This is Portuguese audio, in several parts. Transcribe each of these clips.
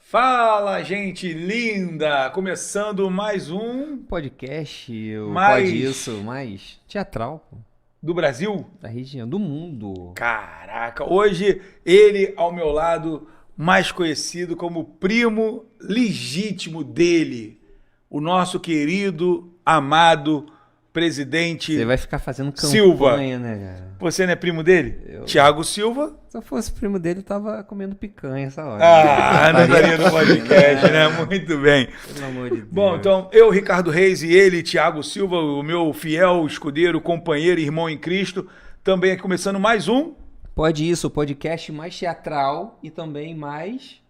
Fala, gente linda! Começando mais um podcast, Mais- pode isso, mais teatral, pô, do Brasil. da região, do mundo. Caraca, hoje ele ao meu lado, mais conhecido como primo legítimo dele, o nosso querido, amado presidente. Você vai ficar fazendo campanha, Silva. né, cara? Você não é primo dele? Eu- Thiago Silva. Se eu fosse primo dele, eu tava comendo picanha essa hora. Ah, não Estaria- estaria no podcast, né? Muito bem. Pelo amor de Deus. Bom, então, eu, Ricardo Reis, e ele, Thiago Silva, o meu fiel escudeiro, companheiro, irmão em Cristo, também aqui começando mais um Pode isso, o podcast mais teatral e também mais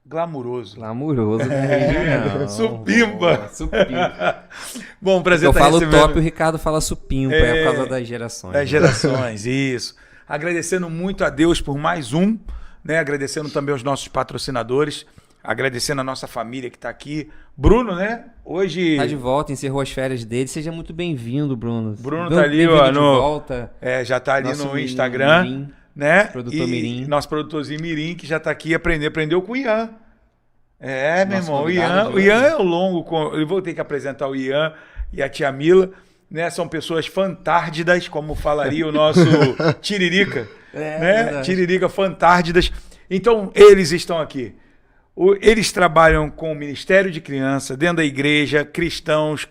Glamuroso. glamuroso da região. Supimpa. Boa, supimpa. Bom, prazer Eu estar falo recebendo top, o Ricardo fala supimpa, é por causa das gerações. das gerações, isso. Agradecendo muito a Deus por mais um, né? Agradecendo também aos nossos patrocinadores, agradecendo a nossa família que está aqui. Bruno, né? Hoje... Tá de volta, encerrou as férias dele. Seja muito bem-vindo, Bruno. Bruno tá ali, ó, Bem-vindo de no- volta. já está ali Nosso no menino Instagram. Mirim. Né? Produtor E Mirim. nosso produtorzinho Mirim, que já tá aqui aprendeu com o Ian. É, meu Nosso irmão, convidado o de Ian hoje. é o longo, eu vou ter que apresentar o Ian e a tia Mila, né? São pessoas fantárdidas, como falaria o nosso Tiririca, É, né? verdade. Tiririca fantárdidas. Então, eles estão aqui. Eles trabalham com o Ministério de Criança, dentro da igreja, cristãos,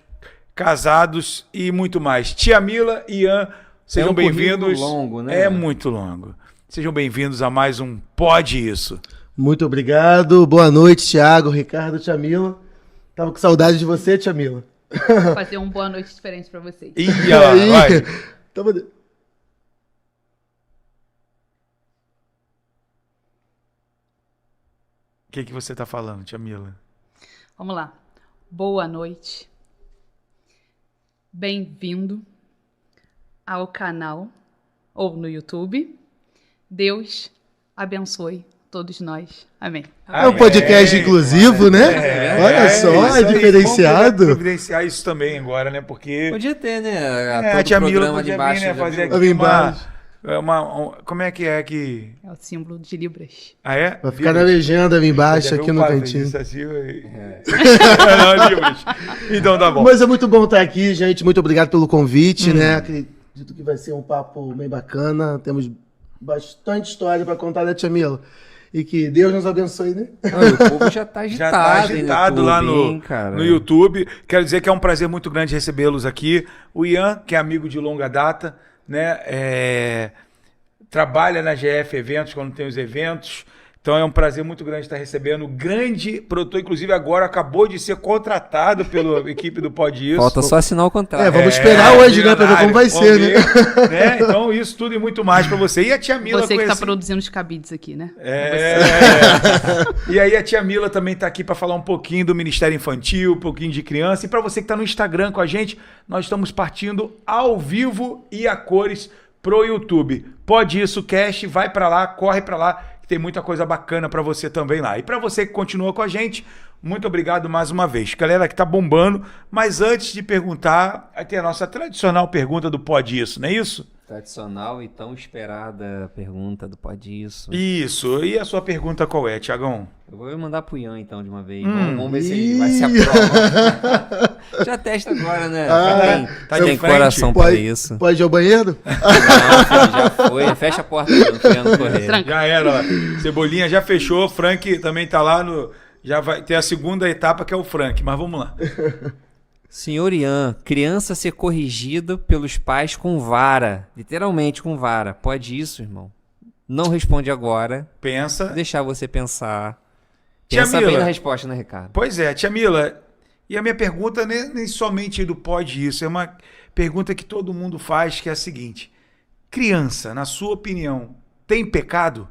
casados e muito mais. Tia Mila e Ian, sejam um currículo bem-vindos. longo, né? É muito longo. Sejam bem-vindos a mais um Pode Isso. Muito obrigado. Boa noite, Thiago, Ricardo, Tia Mila. Tava com saudade de você, Tia Mila. Fazer uma boa noite diferente pra vocês. Ih, E ó, aí? vai. Tava... O que você tá falando, tia Mila? Vamos lá. Boa noite. Bem-vindo ao canal ou no YouTube. Deus abençoe todos nós. Amém. É um podcast inclusivo, né? Olha só, isso aí. diferenciado. Vamos providenciar isso também agora, né? Porque Podia ter, né? a Todo tia Mila programa podia de baixo. vir, né? já Fazer viu? aqui Ali embaixo. como é que... É o símbolo de Libras. Ah, é? Vai ficar na legenda ali embaixo, aqui no cantinho. Isso assim, não, Libras. Então tá bom. Mas é muito bom estar aqui, gente. Muito obrigado pelo convite, né? Acredito que vai ser um papo bem bacana. Temos bastante história para contar, né, Tia Mila? E que Deus nos abençoe, né? Não, e o povo já tá agitado, Já tá agitado lá no, cara. no YouTube. Quero dizer que é um prazer muito grande recebê-los aqui. O Ian, que é amigo de longa data, né? Trabalha na GF Eventos quando tem os eventos. Então é um prazer muito grande estar recebendo o grande produtor, inclusive agora acabou de ser contratado pela equipe do Pode Isso. Falta só assinar o contrato. Vamos esperar hoje, né, pra ver como vai milionário. ser, Vamos ver, né? Então isso tudo e muito mais pra você. E a tia Mila Você que tá conheci- produzindo os cabides aqui, né? E aí a tia Mila também tá aqui para falar um pouquinho do Ministério Infantil, um pouquinho de criança. E para você que tá no Instagram com a gente, nós estamos partindo ao vivo e a cores pro YouTube. Pode Isso Cast, vai para lá, corre para lá, que tem muita coisa bacana para você também lá. E para você que continua com a gente, muito obrigado mais uma vez. Galera que tá bombando, mas antes de perguntar, tem a nossa tradicional pergunta do Pode Isso, não é isso? Tradicional e tão esperada pergunta do Pode Isso. Isso. E a sua pergunta qual é, Tiagão? Eu vou mandar pro Ian, então, de uma vez. Vamos ver se ele vai se aprovar. Já testa agora, né? tá tem de frente. coração pra isso. Pode ir ao banheiro? Não, filho, já foi. Fecha a porta aí, não correr. Tranca. Já era, ó. Cebolinha já fechou, Frank também tá lá no... Já vai ter a segunda etapa que é o Frank, mas vamos lá. Senhor Ian, criança ser corrigida pelos pais com vara. Literalmente com vara. Pode isso, irmão? Não responde agora. Pensa. Vou deixar você pensar. Tia Pensa Mila. bem na resposta, né, Ricardo? Pois é, tia Mila, e a minha pergunta nem somente do Pode Isso, é uma pergunta que todo mundo faz, que é a seguinte. Criança, na sua opinião, tem pecado?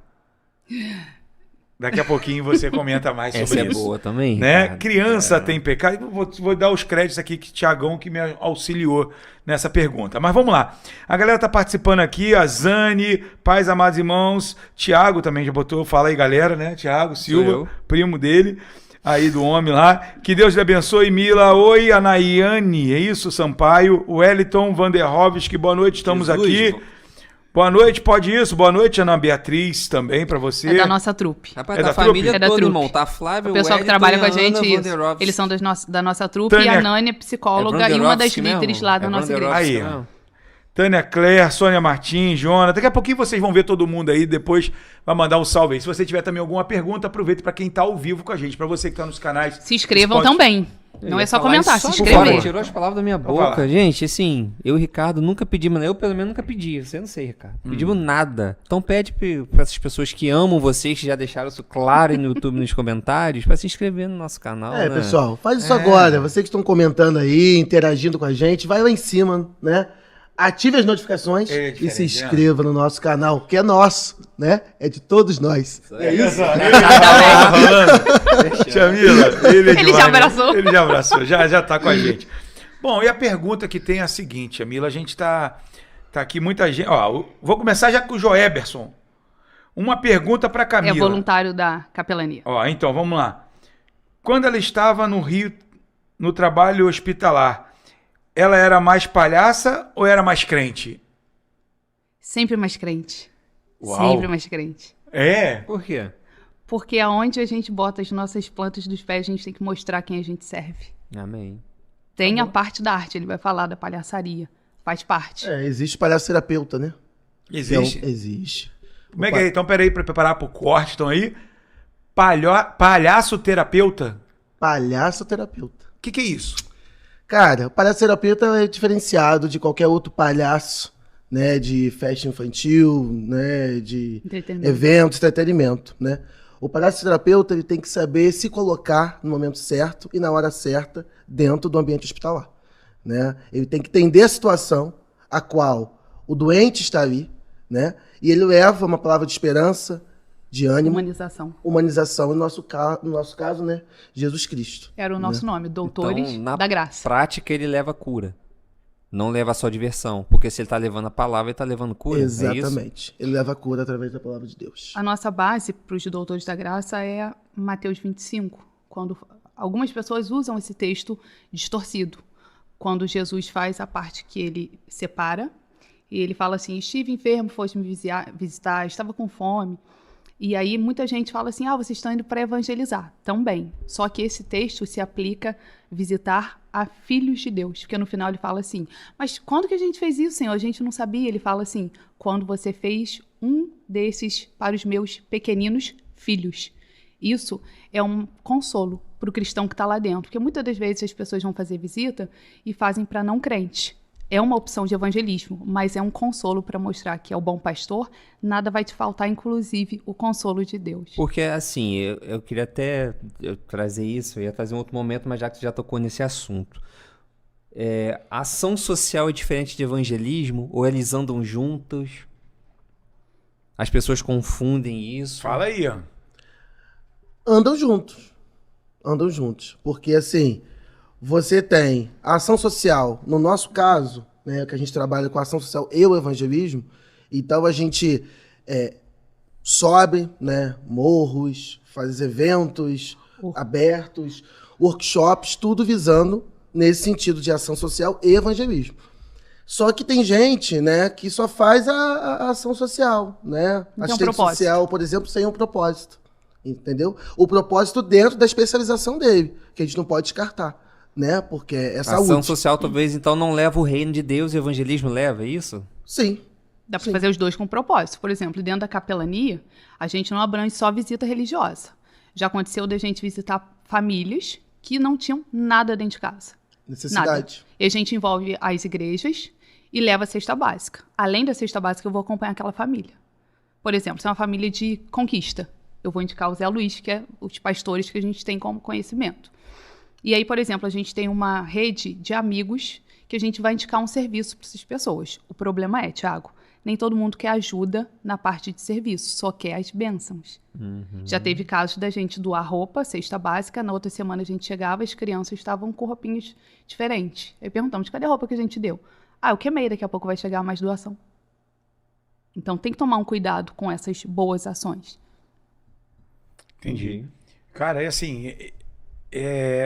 Daqui a pouquinho você comenta mais sobre Essa é isso. boa também, Né? Ricardo? Criança tem pecado. Eu vou dar os créditos aqui que Tiagão que me auxiliou nessa pergunta. Mas vamos lá. A galera tá participando aqui, a Zane, pais, amados irmãos, Tiago também já botou, fala aí galera, né? Tiago Silva, eu. primo dele, aí do homem lá. Que Deus lhe abençoe, Mila. Oi, a Nayane, é isso, Sampaio. O Wellington Vanderhovski, boa noite, estamos Jesus, aqui. Boa noite, pode isso. Boa noite, Ana Beatriz, também pra você. É da nossa trupe. Rapaz, É tá da a família trupe? É da toda, trupe. irmão. Tá a Flávia, O pessoal que Wellington trabalha e com a a gente, Ana isso. Vanderovski. Eles são da nossa trupe Tânia- e a Nani é psicóloga e uma das Vanderovski líderes mesmo? lá da É nossa igreja. Vanderovski Aí, ó. mesmo? Tânia Claire, Sônia Martins, Jonas. Daqui a pouquinho vocês vão ver todo mundo aí. Depois vai mandar um salve aí. Se você tiver também alguma pergunta, aproveita pra quem tá ao vivo com a gente. Pra você que tá nos canais. Se inscrevam Spotify. também. Eu Não ia é só falar comentar, isso se agora, inscrever. Tirou as palavras da minha Vou boca. falar. Gente, assim, eu e o Ricardo nunca pedimos, eu pelo menos nunca pedi. Você não sei, Ricardo. Pedimos nada. Então pede pra essas pessoas que amam vocês, que já deixaram isso claro aí no YouTube, nos comentários, pra se inscrever no nosso canal, né? Pessoal, faz isso agora. Vocês que estão comentando aí, interagindo com a gente, vai lá em cima, né? Ative as notificações É e diferente, se inscreva no nosso canal, que é nosso, né? É de todos nós. É isso. Jamila, ele é Ele demais, já né? abraçou. Ele já abraçou, já tá com a gente. Bom, e a pergunta que tem é a seguinte, Jamila, a gente tá aqui muita gente. Ó, vou começar já com o Joeberson. Uma pergunta pra É Camila. voluntário da capelania. Ó, então, vamos lá. Quando ela estava no Rio, no trabalho hospitalar, ela era mais palhaça ou era mais crente? Sempre mais crente. Uau. Sempre mais crente. É? Por quê? Porque aonde a gente bota as nossas plantas dos pés, a gente tem que mostrar quem a gente serve. Amém. Tem a parte da arte, ele vai falar da palhaçaria. Faz parte. Existe palhaço-terapeuta, né? Existe? Então, existe. Como é que é? Então, peraí, pra preparar pro corte, estão aí. Palhaço terapeuta? Palhaço-terapeuta. O que é isso? Cara, o palhaço-terapeuta é diferenciado de qualquer outro palhaço, né? De festa infantil, né? De Entretenimento. eventos, entretenimento, né? O palhaço-terapeuta ele tem que saber se colocar no momento certo e na hora certa dentro do ambiente hospitalar, né? Ele tem que entender a situação a qual o doente está ali, né? E ele leva uma palavra de esperança, de ânimo, Humanização. humanização, no nosso caso, né? Jesus Cristo. Era o nosso nome, Doutores Então, na da Graça. prática, ele leva cura. Não leva só diversão. Porque se ele tá levando a palavra, ele tá levando cura. É isso? Exatamente. Ele leva a cura através da palavra de Deus. A nossa base para os Doutores da Graça é Mateus 25, quando algumas pessoas usam esse texto distorcido. Quando Jesus faz a parte que ele separa, e ele fala assim, estive enfermo, foste me visitar, estava com fome. E aí muita gente fala assim, vocês estão indo para evangelizar. Também. Só que esse texto se aplica visitar a filhos de Deus. Porque no final ele fala assim, mas quando que a gente fez isso, Senhor? A gente não sabia. Ele fala assim, quando você fez um desses para os meus pequeninos filhos. Isso é um consolo para o cristão que está lá dentro. Porque muitas das vezes as pessoas vão fazer visita e fazem para não crente. É uma opção de evangelismo, mas é um consolo para mostrar que é o bom pastor, nada vai te faltar, inclusive o consolo de Deus. Porque, assim, eu queria até trazer isso, eu ia trazer um outro momento, mas já que você já tocou nesse assunto. Ação social é diferente de evangelismo? Ou eles andam juntos? As pessoas confundem isso? Fala aí, ó. Andam juntos. Andam juntos. Porque, assim, você tem a ação social, no nosso caso, né, que a gente trabalha com a ação social e o evangelismo, então a gente sobe, né, morros, faz eventos abertos, workshops, tudo visando nesse sentido de ação social e evangelismo. Só que tem gente, né, que só faz a ação social, né? Assistente propósito. social, por exemplo, sem um propósito. Entendeu? O propósito dentro da especialização dele, que a gente não pode descartar, né? Porque é A saúde. ação social talvez então não leva o reino de Deus e o evangelismo leva, é isso? Sim. Dá para fazer os dois com propósito. Por exemplo, dentro da capelania, a gente não abrange só visita religiosa. Já aconteceu da gente visitar famílias que não tinham nada dentro de casa. Necessidade. Nada. E a gente envolve as igrejas e leva a cesta básica. Além da cesta básica, eu vou acompanhar aquela família. Por exemplo, se é uma família de Conquista, eu vou indicar o Zé Luiz, que é os pastores que a gente tem como conhecimento. E aí, por exemplo, a gente tem uma rede de amigos que a gente vai indicar um serviço para essas pessoas. O problema é, Thiago, nem todo mundo quer ajuda na parte de serviço, só quer as bênçãos. Já teve casos da gente doar roupa, cesta básica, na outra semana a gente chegava, as crianças estavam com roupinhas diferentes. Aí perguntamos, cadê a roupa que a gente deu? Eu queimei, daqui a pouco vai chegar mais doação. Então tem que tomar um cuidado com essas boas ações. Entendi. Cara, é assim,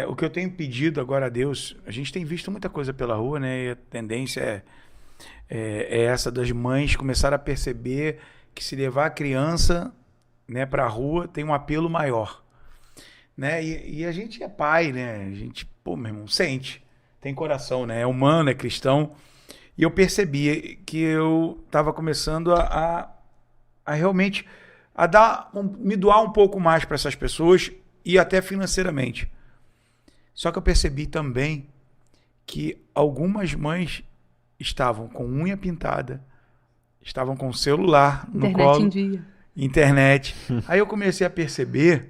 o que eu tenho pedido agora a Deus, a gente tem visto muita coisa pela rua, né? E a tendência é essa das mães começarem a perceber que se levar a criança, né, para a rua tem um apelo maior, né? E a gente é pai, né? A gente, pô, meu irmão, sente, tem coração, né? É humano, é cristão. E eu percebi que eu estava começando a realmente me doar um pouco mais para essas pessoas e até financeiramente. Só que eu percebi também que algumas mães estavam com unha pintada, estavam com celular no Internet colo, em dia. internet. Aí eu comecei a perceber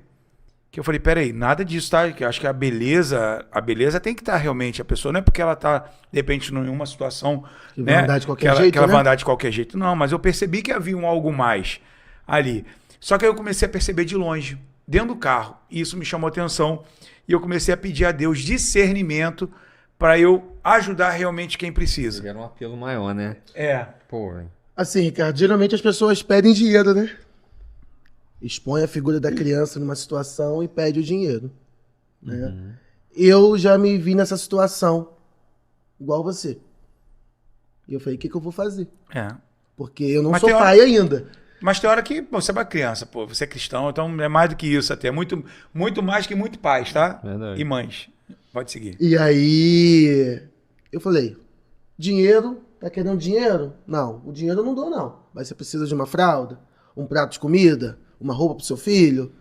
que eu falei, peraí, nada disso, tá? Que eu acho que a beleza tem que estar realmente, a pessoa não é porque ela tá, de repente, em uma situação, Que né, vai andar de qualquer que jeito, ela né? vai andar de qualquer jeito. Não, mas eu percebi que havia algo mais ali. Só que aí eu comecei a perceber de longe, dentro do carro, e isso me chamou a atenção, e eu comecei a pedir a Deus discernimento para eu ajudar realmente quem precisa. Era um apelo maior, né? É. Pô, Assim, Ricardo, geralmente as pessoas pedem dinheiro, né? Expõe a figura da criança numa situação e pede o dinheiro, né? Eu já me vi nessa situação, igual você. E eu falei, o que eu vou fazer? É. Porque eu não Mas sou tem hora- pai ainda. Mas tem hora que pô, você é uma criança, pô, você é cristão, então é mais do que isso até. Muito, muito mais que muito pais, tá? Verdade. E mães. Pode seguir. E aí, eu falei, dinheiro, tá querendo dinheiro? Não, o dinheiro eu não dou não. Mas você precisa de uma fralda, um prato de comida, uma roupa pro seu filho.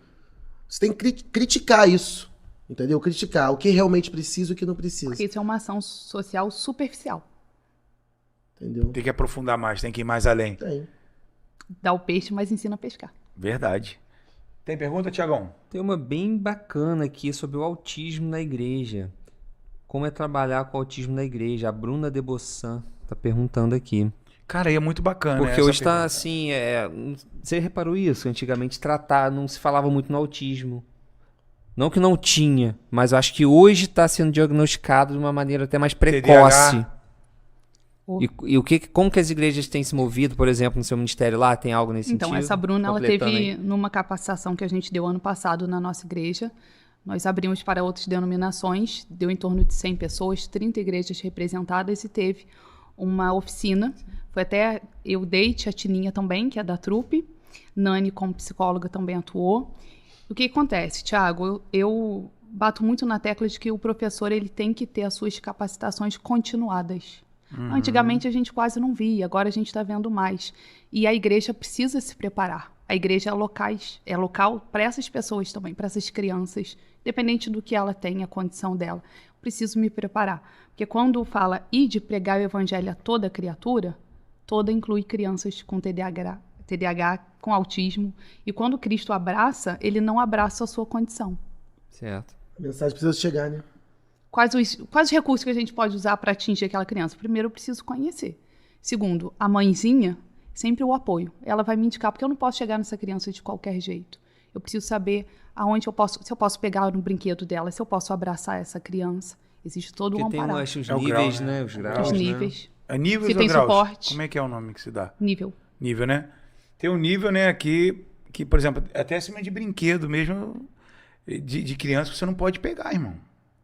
Você tem que criticar isso, entendeu? Criticar o que realmente precisa e o que não precisa, Porque isso é uma ação social superficial. entendeu? Tem que aprofundar mais, tem que ir mais além. Tem. Dá o peixe, mas ensina a pescar. Verdade. Tem pergunta, Tiagão? tem uma bem bacana aqui sobre o autismo na igreja. Como é trabalhar com o autismo na igreja? A Bruna de Bossan tá perguntando aqui. Cara, aí é muito bacana. Porque essa hoje tá pergunta. assim, você reparou isso? Antigamente não se falava muito no autismo. Não que não tinha, mas eu acho que hoje está sendo diagnosticado de uma maneira até mais precoce. E como que as igrejas têm se movido, por exemplo, no seu ministério lá? Tem algo nesse Então, sentido? essa Bruna, ela Completando teve aí. numa capacitação que a gente deu ano passado na nossa igreja. Nós abrimos para outras denominações, deu em torno de 100 pessoas, 30 igrejas representadas e teve uma oficina. Foi até eu dei, tia Tininha também, que é da trupe. Nani, como psicóloga, também atuou. O que acontece, Tiago? Eu bato muito na tecla de que o professor ele tem que ter as suas capacitações continuadas. Antigamente a gente quase não via, agora a gente está vendo mais. E a igreja precisa se preparar. A igreja é local para essas pessoas também, para essas crianças, independente do que ela tem, a condição dela. Preciso me preparar. Porque quando fala de pregar o evangelho a toda criatura, toda inclui crianças com TDAH, com autismo. E quando Cristo abraça, ele não abraça a sua condição. Certo. A mensagem precisa chegar, né? Quais os recursos que a gente pode usar para atingir aquela criança? Primeiro, eu preciso conhecer. Segundo, a mãezinha, sempre o apoio. Ela vai me indicar, porque eu não posso chegar nessa criança de qualquer jeito. Eu preciso saber aonde se eu posso pegar no brinquedo dela, se eu posso abraçar essa criança. Existe todo um Porque tem amparo. os É o níveis, grau, né? né? Os graus, Os né? níveis. É níveis Se ou tem graus? suporte. Como é que é o nome que se dá? Nível. Nível, né? Tem um nível, né, que por exemplo, até acima de brinquedo mesmo, de criança, você não pode pegar, irmão.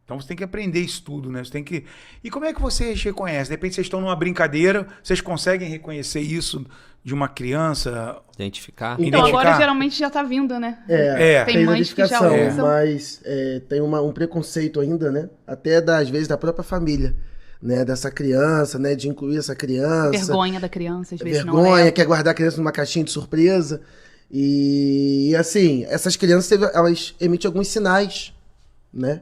Então você tem que aprender isso tudo, né? Você tem que... E como é que vocês reconhecem? De repente vocês estão numa brincadeira, vocês conseguem reconhecer isso de uma criança? Identificar. Então, Identificar. agora geralmente já está vindo, né? É. Tem Tem mães que já identificação, usam. mas tem um preconceito ainda, né? Até às vezes da própria família, né? Dessa criança, né? De incluir essa criança. Vergonha da criança, às vezes não Vergonha, leva. quer guardar a criança numa caixinha de surpresa. E assim, essas crianças, elas emitem alguns sinais, né?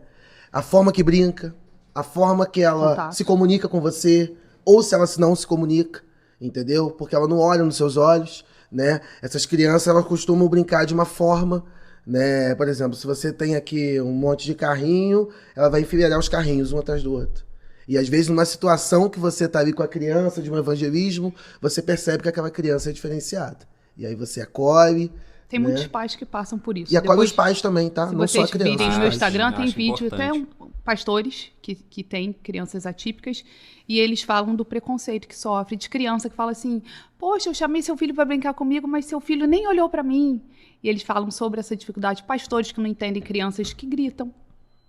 A forma que brinca, a forma que ela Contato. se comunica com você, ou se ela não se comunica, entendeu? Porque ela não olha nos seus olhos, né? Essas crianças, elas costumam brincar de uma forma, né? Por exemplo, se você tem aqui um monte de carrinho, ela vai enfileirar os carrinhos um atrás do outro. E às vezes, numa situação que você tá ali com a criança, de um evangelismo, você percebe que aquela criança é diferenciada. E aí você acolhe. Tem muitos pais que passam por isso. E acolhe Depois, os pais também, tá? se Não só a vocês criança. virem no os meu pais. Instagram, tem acho vídeo importante. até pastores que têm crianças atípicas e eles falam do preconceito que sofre, de criança que fala assim, poxa, eu chamei seu filho para brincar comigo, mas seu filho nem olhou para mim. E eles falam sobre essa dificuldade. Pastores que não entendem crianças que gritam.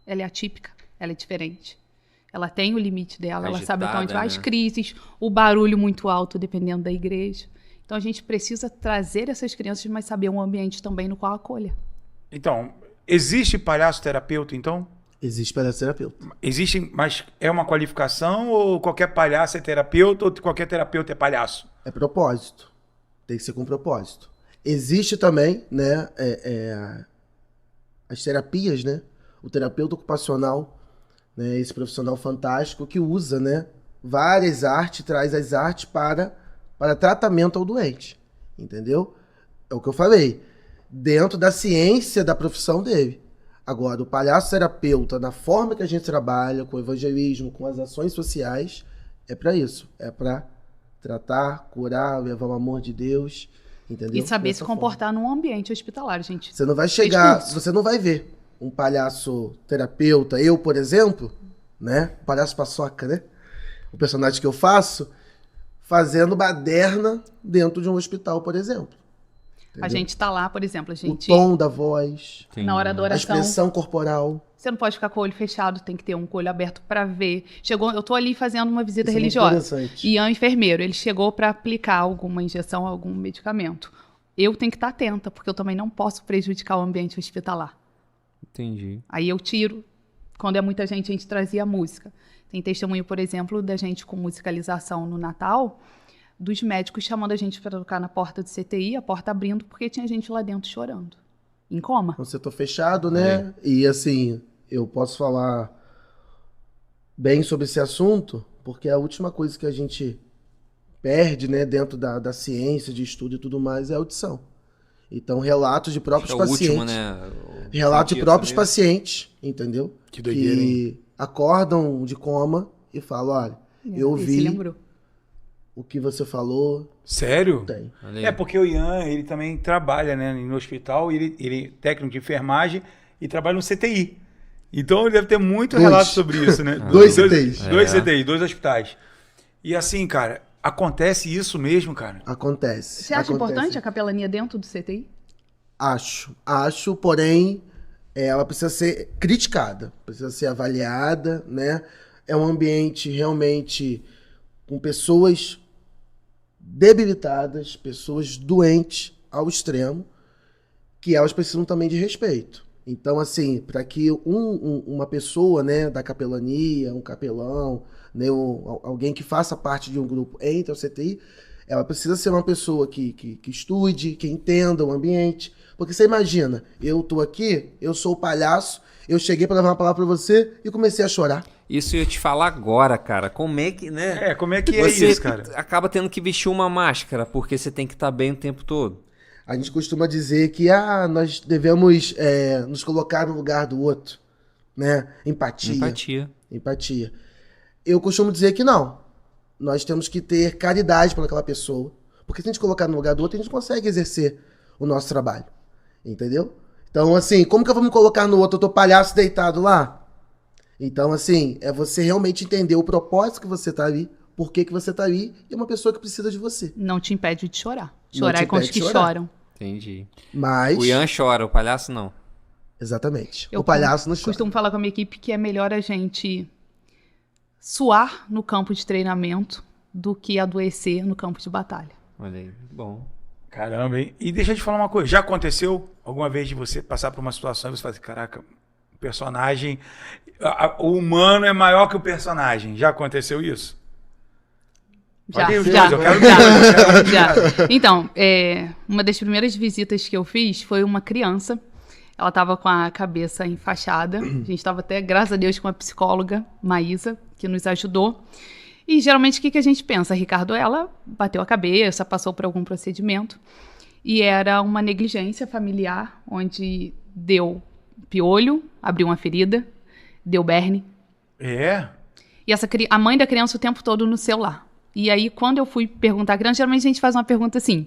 Ela é atípica, ela é diferente. Ela tem o limite dela, ela sabe até onde Agitada, vai. As né? crises, o barulho muito alto, dependendo da igreja. Então, a gente precisa trazer essas crianças, mas saber um ambiente também no qual acolha. Então, existe palhaço terapeuta, então? Existe palhaço-terapeuta. Existe, mas é uma qualificação ou qualquer palhaço é terapeuta ou qualquer terapeuta é palhaço? É propósito. Tem que ser com propósito. Existe também, né, as terapias, né? O terapeuta ocupacional, né, esse profissional fantástico que usa, né, várias artes, traz as artes para tratamento ao doente, entendeu? É o que eu falei, dentro da ciência da profissão dele. Agora, o palhaço terapeuta, na forma que a gente trabalha, com o evangelismo, com as ações sociais, é para isso, é para tratar, curar, levar o amor de Deus, entendeu? E saber Dessa se comportar num ambiente hospitalar, gente. Você não vai chegar, curso. você não vai ver um palhaço terapeuta, eu, por exemplo, né? Palhaço paçoca, né? O personagem que eu faço, fazendo baderna dentro de um hospital, por exemplo. A Entendeu? gente tá lá, por exemplo, a O gente, tom da voz, na hora da a oração, expressão corporal. você não pode ficar com o olho fechado, tem que ter um olho aberto para ver. Eu tô ali fazendo uma visita Isso é muito religiosa. interessante. E é um enfermeiro, ele chegou para aplicar alguma injeção, algum medicamento. Eu tenho que estar atenta, porque eu também não posso prejudicar o ambiente hospitalar. Entendi. Aí eu tiro. Quando é muita gente, a gente trazia música. Tem testemunho, por exemplo, da gente com musicalização no Natal, dos médicos chamando a gente para tocar na porta do CTI, a porta abrindo, porque tinha gente lá dentro chorando. Em coma. Um setor fechado, né? E assim, eu posso falar bem sobre esse assunto, porque a última coisa que a gente perde, né, dentro da ciência, de estudo e tudo mais, é a audição. Então, relatos de próprios É o pacientes. último, né? Relatos de Sentido próprios dele. pacientes, entendeu? Que doideira, Que acordam de coma e falam, olha, eu Esse vi lembrou. o que você falou, Sério? tem. Olha aí. É porque o Ian, ele também trabalha, né, no hospital, ele é técnico de enfermagem e trabalha no CTI. Então ele deve ter muito Dois. relato sobre isso, né? Dois CTIs. Dois É. CTIs, 2 hospitais. E assim, cara, acontece isso mesmo, cara. Acontece. Você acha Acontece. importante a capelania dentro do CTI? Acho, porém, ela precisa ser criticada, precisa ser avaliada, né? É um ambiente realmente com pessoas debilitadas, pessoas doentes ao extremo, que elas precisam também de respeito. Então, assim, para que uma pessoa, né, da capelania, um capelão, né, alguém que faça parte de um grupo entre ao CTI, ela precisa ser uma pessoa que estude, que entenda o ambiente. Porque você imagina, eu tô aqui, eu sou o palhaço, eu cheguei para levar uma palavra para você e comecei a chorar. Isso eu ia te falar agora, cara. Como é que, né? Como é que é Você isso, cara? acaba tendo que vestir uma máscara, porque você tem que estar bem o tempo todo. A gente costuma dizer que nós devemos nos colocar no lugar do outro, né? Empatia. Empatia. Eu costumo dizer que não. Nós temos que ter caridade para aquela pessoa. Porque se a gente colocar no lugar do outro, a gente consegue exercer o nosso trabalho. Entendeu? Então, assim, como que eu vou me colocar no outro? Eu tô palhaço deitado lá? Então, assim, é você realmente entender o propósito que você tá ali, por que você tá ali, e é uma pessoa que precisa de você. Não te impede de chorar. Não Chorar te é com os impede que de chorar. choram. Entendi. Mas... O Ian chora, o palhaço não. Exatamente. Eu O palhaço não chora. costumo falar com a minha equipe que é melhor a gente suar no campo de treinamento do que adoecer no campo de batalha. Olha aí, bom. Caramba, hein? E deixa eu te falar uma coisa. Já aconteceu alguma vez de você passar por uma situação e você falar assim, caraca, o personagem... o humano é maior que o personagem. Já aconteceu isso? Já, Pode ir os já, dois, eu quero já, ver. já. Então, uma das primeiras visitas que eu fiz foi uma criança. Ela estava com a cabeça enfaixada. A gente estava até, graças a Deus, com uma psicóloga, Maísa, que nos ajudou. E geralmente o que a gente pensa? Ricardo, ela bateu a cabeça, passou por algum procedimento. E era uma negligência familiar, onde deu piolho, abriu uma ferida, deu berne. É? E a mãe da criança o tempo todo no celular. E aí, quando eu fui perguntar à criança, geralmente a gente faz uma pergunta assim: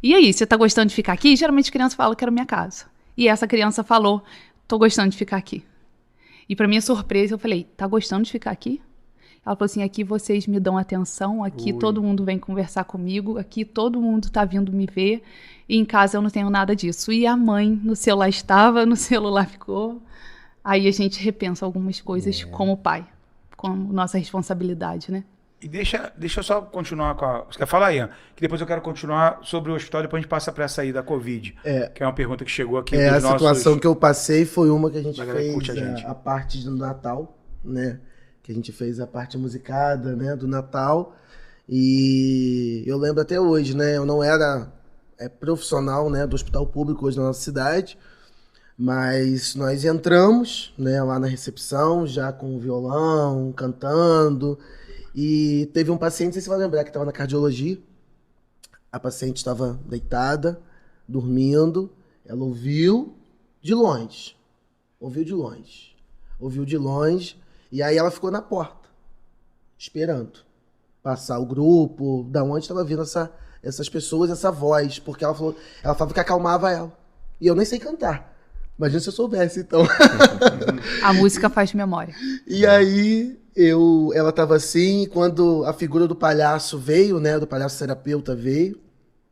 e aí, você tá gostando de ficar aqui? Geralmente a criança fala, quero minha casa. E essa criança falou, tô gostando de ficar aqui. E para minha surpresa, eu falei, tá gostando de ficar aqui? Ela falou assim, aqui vocês me dão atenção, aqui todo mundo vem conversar comigo, aqui todo mundo tá vindo me ver, e em casa eu não tenho nada disso. E a mãe no celular estava, no celular ficou. Aí a gente repensa algumas coisas como pai. como nossa responsabilidade, né? E deixa eu só continuar com a... Você quer falar, Ian? Que depois eu quero continuar sobre o hospital, depois a gente passa para essa aí da Covid. Que é uma pergunta que chegou aqui A dos nossos... situação que eu passei foi uma que a gente Da galera que fez curte a gente. a parte do Natal, né? Que a gente fez a parte musicada, né? Do Natal. E eu lembro até hoje, né? Eu não era profissional, né? Do hospital público hoje na nossa cidade. Mas nós entramos, né? Lá na recepção, já com o violão, cantando... E teve um paciente, não sei se você vai lembrar, que estava na cardiologia. A paciente estava deitada, dormindo. Ela ouviu de longe. E aí ela ficou na porta, esperando passar o grupo, da onde estava vindo essas pessoas, essa voz. Porque ela falava que acalmava ela. E eu nem sei cantar. Imagina se eu soubesse, então. A música faz memória. E aí, ela tava assim, quando a figura do palhaço veio, né? Do palhaço terapeuta veio.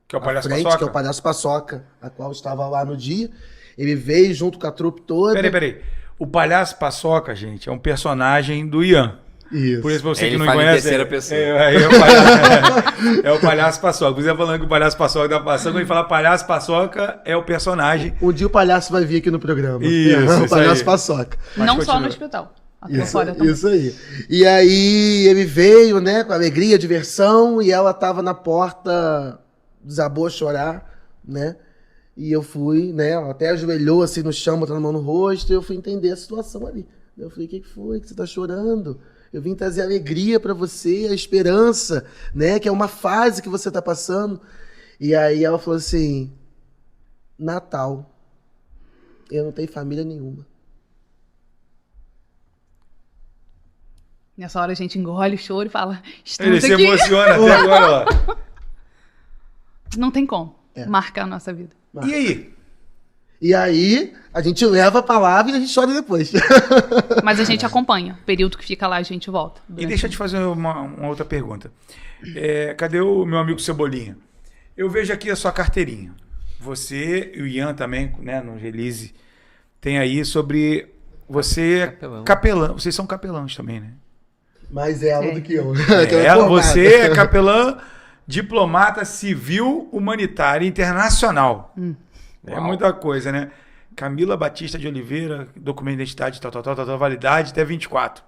Que é o Palhaço frente, Paçoca? que é o Palhaço Paçoca, a qual estava lá no dia. Ele veio junto com a trupe toda. Peraí. O Palhaço Paçoca, gente, é um personagem do Ian. Isso. Por isso, você Ele que não fala em conhece... terceira pessoa. É o Palhaço Paçoca. Por isso, falando que o Palhaço Paçoca tá passando, quando ele fala Palhaço Paçoca, é o personagem. Um dia o palhaço vai vir aqui no programa. Isso O Palhaço aí. Paçoca. Mas Não só continua. no hospital. Até fora também. Isso aí. E aí ele veio, né, com alegria, diversão, e ela tava na porta, desabou a chorar, né? E eu fui, né, ela até ajoelhou assim no chão, botando a mão no rosto, e eu fui entender a situação ali. Eu falei, o que foi que você tá chorando? Eu vim trazer alegria pra você, a esperança, né, que é uma fase que você tá passando. E aí ela falou assim, Natal, eu não tenho família nenhuma. Nessa hora a gente engole o choro e fala, Ele estamos se aqui. emociona até agora, ó. Não tem como marcar a nossa vida. E aí? E aí, a gente leva a palavra e a gente chora depois. Mas a gente acompanha. O período que fica lá, a gente volta. E deixa eu te fazer uma outra pergunta. Cadê o meu amigo Cebolinha? Eu vejo aqui a sua carteirinha. Você e o Ian também, né, no release, tem aí sobre... Você Capelão. capelão. Vocês são capelãos também, né? Mais ela do que eu. Você é capelã, diplomata civil humanitária internacional. É muita coisa, né? Camila Batista de Oliveira, documento de identidade, tal, validade até 24.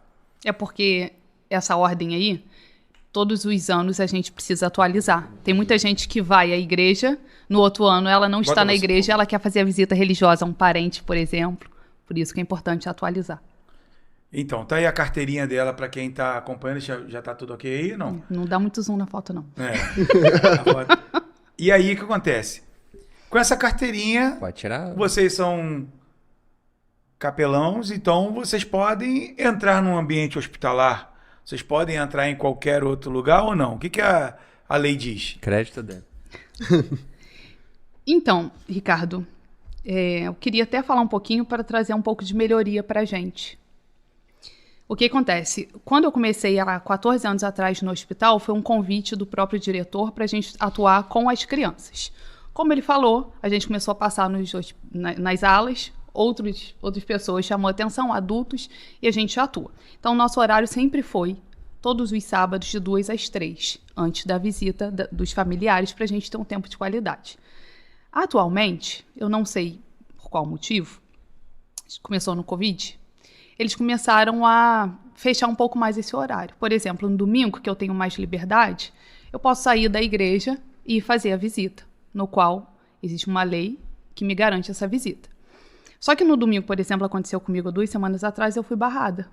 É porque essa ordem aí, todos os anos a gente precisa atualizar. Tem muita gente que vai à igreja, no outro ano ela não está na igreja, ela quer fazer a visita religiosa a um parente, por exemplo. Por isso que é importante atualizar. Então, tá aí a carteirinha dela para quem tá acompanhando, já tá tudo ok aí, não? Não dá muito zoom na foto, não. E aí, o que acontece? Com essa carteirinha, Pode tirar. vocês são capelãos, então vocês podem entrar num ambiente hospitalar, vocês podem entrar em qualquer outro lugar ou não? O que a lei diz? Crédito dele. Então, Ricardo, eu queria até falar um pouquinho para trazer um pouco de melhoria para a gente. O que acontece? Quando eu comecei há 14 anos atrás no hospital, foi um convite do próprio diretor para a gente atuar com as crianças. Como ele falou, a gente começou a passar nas alas, outras pessoas chamam atenção, adultos, e a gente atua. Então, nosso horário sempre foi todos os sábados de 2 às 3, antes da visita dos familiares, para a gente ter um tempo de qualidade. Atualmente, eu não sei por qual motivo, começou no Covid, eles começaram a fechar um pouco mais esse horário. Por exemplo, no domingo, que eu tenho mais liberdade, eu posso sair da igreja e fazer a visita, no qual existe uma lei que me garante essa visita. Só que no domingo, por exemplo, aconteceu comigo 2 semanas atrás, eu fui barrada.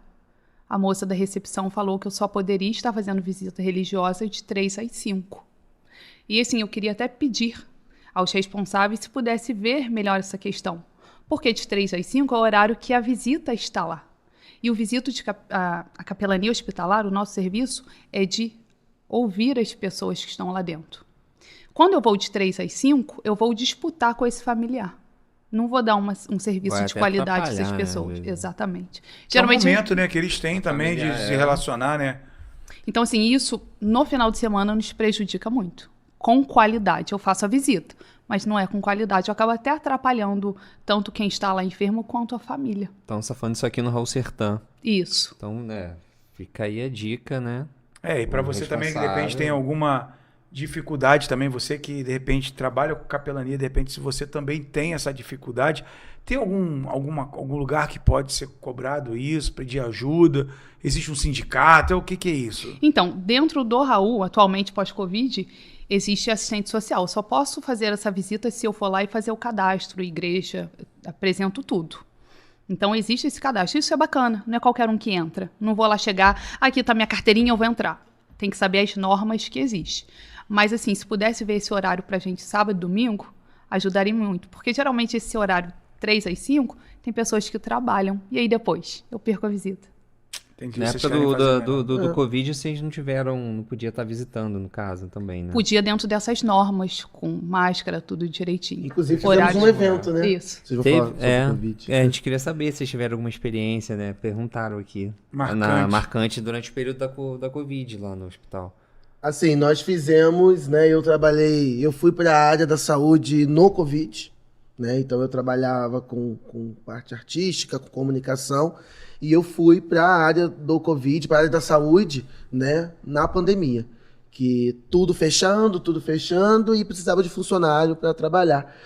A moça da recepção falou que eu só poderia estar fazendo visita religiosa de 3 às 5. E assim, eu queria até pedir aos responsáveis se pudesse ver melhor essa questão. Porque de 3 às 5 é o horário que a visita está lá. E o visito a capelania hospitalar, o nosso serviço, é de ouvir as pessoas que estão lá dentro. Quando eu vou de 3 às 5, eu vou disputar com esse familiar. Não vou dar um serviço de qualidade a essas pessoas. Né? Exatamente. É um momento, né, que eles têm também de se relacionar, né? Então, assim, isso no final de semana nos prejudica muito. Com qualidade, eu faço a visita, mas não é com qualidade. Eu acabo até atrapalhando tanto quem está lá enfermo quanto a família. Então, você tá falando isso aqui no Raul Sertã. Isso. Então, né, Fica aí a dica, né? E para O você também que de repente responsável. tem alguma dificuldade também, você que de repente trabalha com capelania, de repente se você também tem essa dificuldade, tem algum lugar que pode ser cobrado isso, pedir ajuda? Existe um sindicato? O que é isso? Então, dentro do Raul, atualmente pós-Covid, existe assistente social. Eu só posso fazer essa visita se eu for lá e fazer o cadastro, igreja, apresento tudo. Então, existe esse cadastro. Isso é bacana, não é qualquer um que entra. Não vou lá chegar, aqui está minha carteirinha, eu vou entrar. Tem que saber as normas que existem. Mas, assim, se pudesse ver esse horário para a gente sábado e domingo, ajudaria muito. Porque, geralmente, esse horário 3 às 5, tem pessoas que trabalham. E aí, depois, eu perco a visita. Entendi. Na Vocês época querem fazer do Covid, vocês não podia estar visitando, no caso, também, né? Podia dentro dessas normas, com máscara, tudo direitinho. Inclusive, fizemos Horário. um evento, né? Isso. Vocês vão falar sobre Teve, o Covid. a gente queria saber se vocês tiveram alguma experiência, né? Perguntaram aqui. Marcante durante o período da Covid lá no hospital. Assim, nós fizemos, né? Eu fui para a área da saúde no Covid, né? Então eu trabalhava com parte artística, com comunicação, e eu fui para a área do Covid, para a área da saúde, né? Na pandemia, que tudo fechando e precisava de funcionário para trabalhar.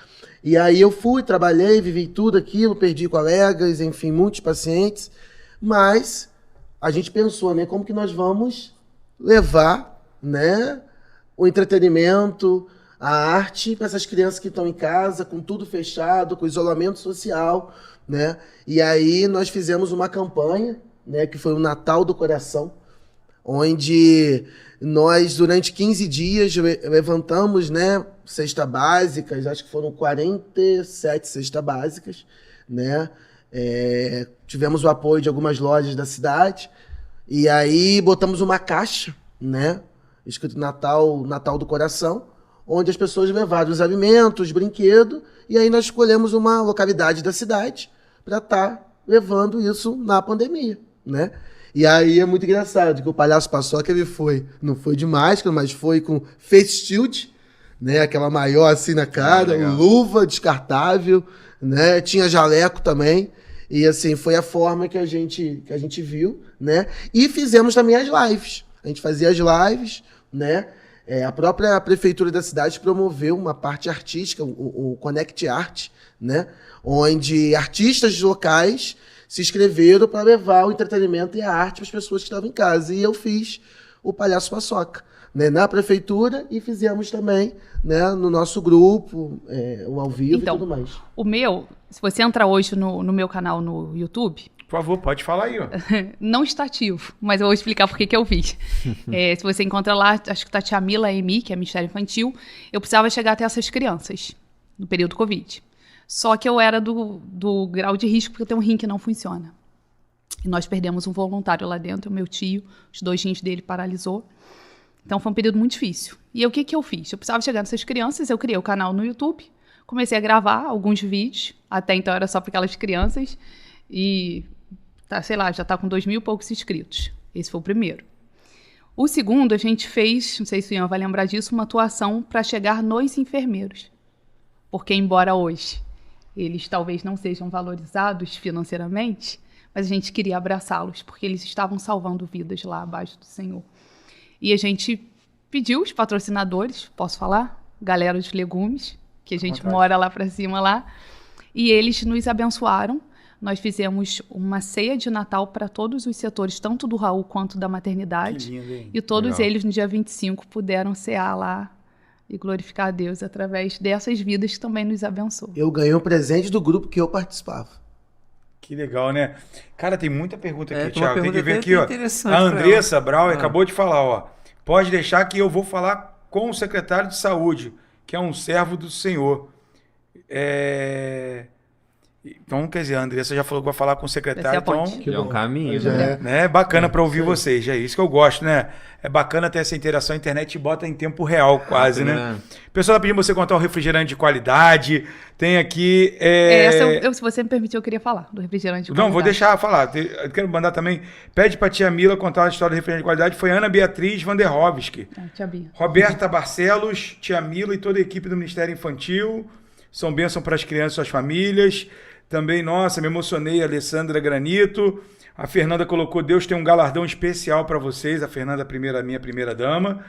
E aí eu fui, trabalhei, vivi tudo aquilo, perdi colegas, enfim, muitos pacientes, mas a gente pensou, né? Como que nós vamos levar, né, o entretenimento, a arte para essas crianças que estão em casa, com tudo fechado, com isolamento social, né? E aí nós fizemos uma campanha, né, que foi o Natal do Coração, onde nós, durante 15 dias, levantamos, né, cestas básicas, acho que foram 47 cestas básicas, né? Tivemos o apoio de algumas lojas da cidade, e aí botamos uma caixa, né, escrito Natal do Coração, onde as pessoas levaram os alimentos, brinquedos, e aí nós escolhemos uma localidade da cidade para estar levando isso na pandemia, né? E aí é muito engraçado que o Palhaço Paçoca, ele não foi de máscara, mas foi com face shield, né? Aquela maior assim na cara, luva descartável, né? Tinha jaleco também. E assim, foi a forma que a gente viu, né? E fizemos também as lives. A gente fazia as lives, né? A própria prefeitura da cidade promoveu uma parte artística, o Connect Art, né? Onde artistas locais se inscreveram para levar o entretenimento e a arte para as pessoas que estavam em casa. E eu fiz o Palhaço Paçoca, né? Na prefeitura, e fizemos também, né, no nosso grupo, o ao vivo, então, e tudo mais. O meu, se você entrar hoje no meu canal no YouTube, Por favor, pode falar aí, ó. não está ativo, mas eu vou explicar por que eu fiz. Se você encontra lá, acho que tá Tia Mila Emi, que é Ministério Infantil, eu precisava chegar até essas crianças no período Covid. Só que eu era do grau de risco, porque eu tenho um rim que não funciona. E nós perdemos um voluntário lá dentro, o meu tio, os 2 rins dele paralisou. Então foi um período muito difícil. E o que eu fiz? Eu precisava chegar nessas crianças, eu criei o canal no YouTube, comecei a gravar alguns vídeos, até então era só para aquelas crianças, e sei lá, já está com 2.000 e poucos inscritos. Esse foi o primeiro. O segundo, a gente fez, não sei se o Ian vai lembrar disso, uma atuação para chegar nos enfermeiros. Porque, embora hoje eles talvez não sejam valorizados financeiramente, mas a gente queria abraçá-los, porque eles estavam salvando vidas lá abaixo do Senhor. E a gente pediu os patrocinadores, posso falar? Galera dos legumes, que a gente mora lá para cima lá, e eles nos abençoaram. Nós fizemos uma ceia de Natal para todos os setores, tanto do Raul quanto da maternidade. Que lindo, hein? E todos Legal. eles, no dia 25, puderam cear lá e glorificar a Deus através dessas vidas que também nos abençoam. Eu ganhei um presente do grupo que eu participava. Que legal, né? Cara, tem muita pergunta aqui, tem uma Thiago. Tem que pergunta ver até aqui, ó. interessante A pra Andressa Brau Ah. acabou de falar, ó. Pode deixar que eu vou falar com o secretário de saúde, que é um servo do Senhor. Então, quer dizer, a Andressa já falou que vai falar com o secretário, Vai ser a ponte. então... Que é um caminho, Já né? é. Né? É bacana para ouvir vocês, é isso que eu gosto, né? É bacana ter essa interação, a internet bota em tempo real quase, né? O pessoal tá pedindo você contar um refrigerante de qualidade, tem aqui... Se você me permitir, eu queria falar do refrigerante de Não, vou qualidade. deixar falar, eu quero mandar também, pede pra tia Mila contar a história do refrigerante de qualidade, foi Ana Beatriz Vanderhovski, Tia Bia. Roberta Barcelos, tia Mila e toda a equipe do Ministério Infantil, são bênção para as crianças e suas famílias. Também, nossa, me emocionei, Alessandra Granito. A Fernanda colocou, Deus tem um galardão especial para vocês. A Fernanda, minha primeira dama.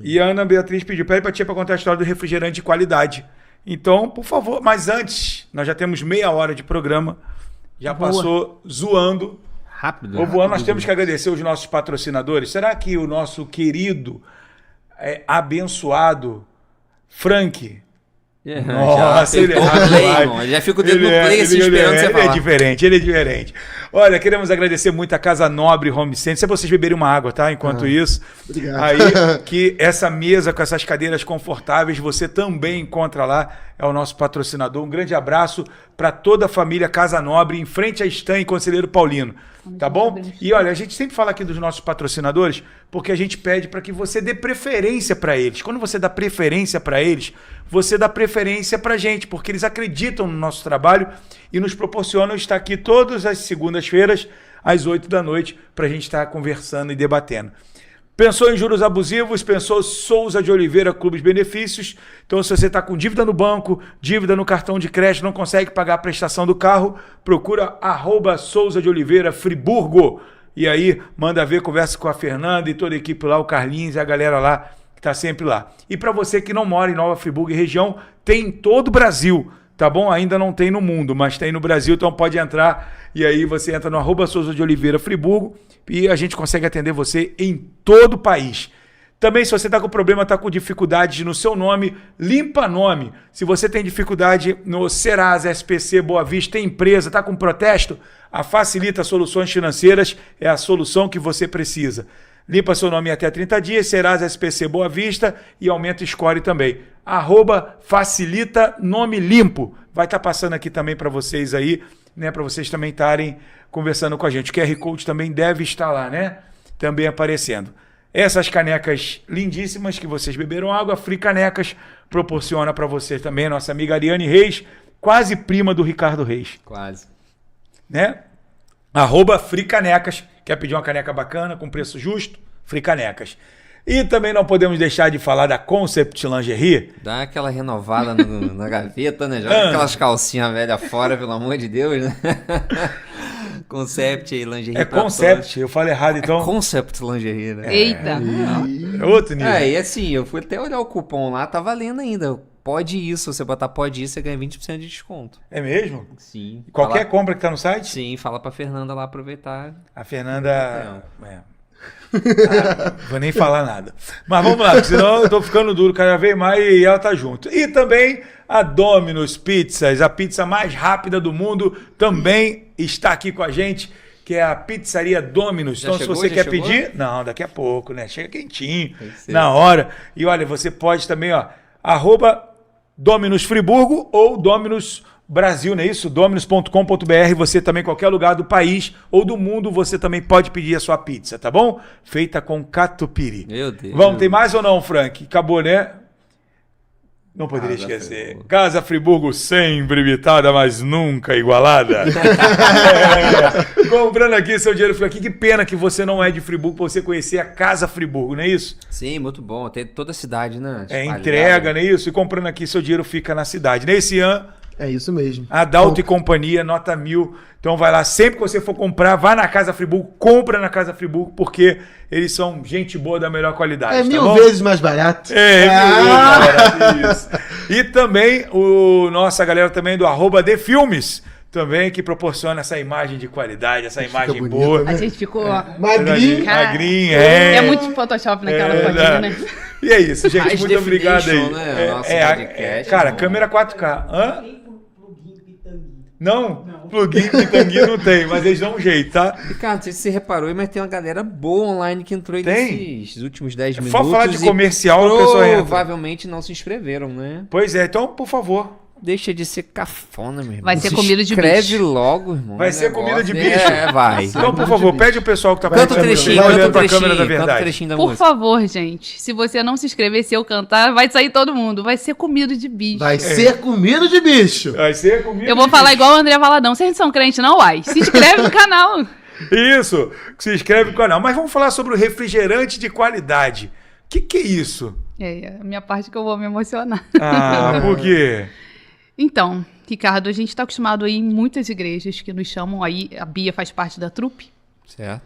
E a Ana Beatriz pediu, pede pra tia para contar a história do refrigerante de qualidade. Então, por favor, mas antes, nós já temos meia hora de programa. Já passou zoando. Rápido. Ô, voando, nós temos que agradecer os nossos patrocinadores. Será que o nosso querido, abençoado Frank... Nossa, ele já fica o dedo no play assim, esperando você falar. Ele é diferente. Olha, queremos agradecer muito a Casa Nobre Home Center. Se vocês beberem uma água, tá? Enquanto isso. Obrigado. Aí, que essa mesa com essas cadeiras confortáveis, você também encontra lá. É o nosso patrocinador. Um grande abraço para toda a família Casa Nobre, em frente à Stan e Conselheiro Paulino. Tá bom? E olha, a gente sempre fala aqui dos nossos patrocinadores, porque a gente pede para que você dê preferência para eles. Quando você dá preferência para eles, você dá preferência para a gente, porque eles acreditam no nosso trabalho e nos proporcionam estar aqui todas as segundas-feiras, às 8 da noite, para a gente estar conversando e debatendo. Pensou em juros abusivos? Pensou Souza de Oliveira Clubes Benefícios? Então, se você está com dívida no banco, dívida no cartão de crédito, não consegue pagar a prestação do carro, procura @Souza de Oliveira Friburgo. E aí, manda ver, conversa com a Fernanda e toda a equipe lá, o Carlinhos e a galera lá, que está sempre lá. E para você que não mora em Nova Friburgo e região, tem em todo o Brasil, tá bom? Ainda não tem no mundo, mas tem no Brasil, então pode entrar. E aí você entra no @Souza de Oliveira Friburgo e a gente consegue atender você em todo o país. Também, se você está com problema, está com dificuldade no seu nome, limpa nome. Se você tem dificuldade no Serasa, SPC, Boa Vista, empresa, está com protesto, a Facilita Soluções Financeiras é a solução que você precisa. Limpa seu nome em até 30 dias, Serasa, SPC, Boa Vista e aumenta o score também. @Facilita Nome Limpo. Vai estar passando aqui também para vocês aí, né? Para vocês também estarem conversando com a gente. O QR Code também deve estar lá, né? Também aparecendo. Essas canecas lindíssimas que vocês beberam água, Free Canecas, proporciona para vocês também. Nossa amiga Ariane Reis, quase prima do Ricardo Reis. Quase. Né? @Free Canecas. Quer pedir uma caneca bacana, com preço justo? Free Canecas. E também não podemos deixar de falar da Concept Lingerie. Dá aquela renovada na gaveta, né? Joga aquelas calcinhas velhas fora, pelo amor de Deus, né? Concept e lingerie. É Concept, eu falei errado então. É Concept Lingerie, né? Eita! É outro nível. E assim, eu fui até olhar o cupom lá, tá valendo ainda. Pode isso, você botar pode isso, você ganha 20% de desconto. É mesmo? Sim. Qualquer compra que tá no site? Sim, fala pra Fernanda lá aproveitar. A Fernanda... vou nem falar nada. Mas vamos lá, senão eu tô ficando duro cada vez mais e ela tá junto. E também a Domino's Pizzas, a pizza mais rápida do mundo, também está aqui com a gente, que é a pizzaria Domino's. Já então, chegou, se você quer chegou? pedir... Não, daqui a pouco, né? Chega quentinho, na hora. E olha, você pode também, ó, @Domino's Friburgo ou Domino's Brasil, não é isso? Dominos.com.br, você também, qualquer lugar do país ou do mundo, você também pode pedir a sua pizza, tá bom? Feita com catupiry. Meu Deus. Vamos, tem mais ou não, Frank? Acabou, né? Não poderia esquecer. Friburgo. Casa Friburgo, sempre imitada, mas nunca igualada. Comprando aqui seu dinheiro, Frank. Que pena que você não é de Friburgo para você conhecer a Casa Friburgo, não é isso? Sim, muito bom. Tem toda a cidade, né? É Espalhada. entrega, não é isso? E comprando aqui seu dinheiro fica na cidade. Nesse ano, É isso mesmo. Adalto e Companhia, nota 1000. Então vai lá, sempre que você for comprar, vai na Casa Friburgo, compra na Casa Friburgo, porque eles são gente boa da melhor qualidade. É tá 1000 bom? vezes mais barato. Isso. E também nossa galera também do @de Filmes, também que proporciona essa imagem de qualidade, essa imagem bonito, boa. né? A gente ficou... Magrinho. Cara, Magrinha, É muito Photoshop naquela fotinha, né? E é isso, gente. High Muito obrigado aí. definition, né? Nosso podcast, cara, mano. câmera 4K. Hã? Não? Plugin Pitangui não tem, mas eles dão um jeito, tá? E, cara, não sei se você reparou aí, mas tem uma galera boa online que entrou aí Tem? nesses últimos 10 minutos. Só falar de e comercial, a pessoa entra. provavelmente não se inscreveram, né? Pois é, então, por favor. Deixa de ser cafona, meu irmão. Vai ser Se comida de inscreve bicho. logo, irmão. Vai o ser negócio. comida de bicho. É, vai. Então, por favor, pede o pessoal que tá Canta o trechinho, vai canta olhando o pra câmera trechinho, da canta o verdade. trechinho da Por música. favor, gente, se você não se inscrever, se eu cantar, vai sair todo mundo. Vai ser comido de bicho. Vai ser comida de bicho. Vai ser comida Eu vou de falar bicho. igual o André Valadão. Vocês não são crente, não, uai? Se inscreve no canal. Isso, se inscreve no canal. Mas vamos falar sobre o refrigerante de qualidade. O que é isso? É a minha parte que eu vou me emocionar. Ah, por quê? Então, Ricardo, a gente está acostumado a ir em muitas igrejas que nos chamam, aí a Bia faz parte da trupe, Certo.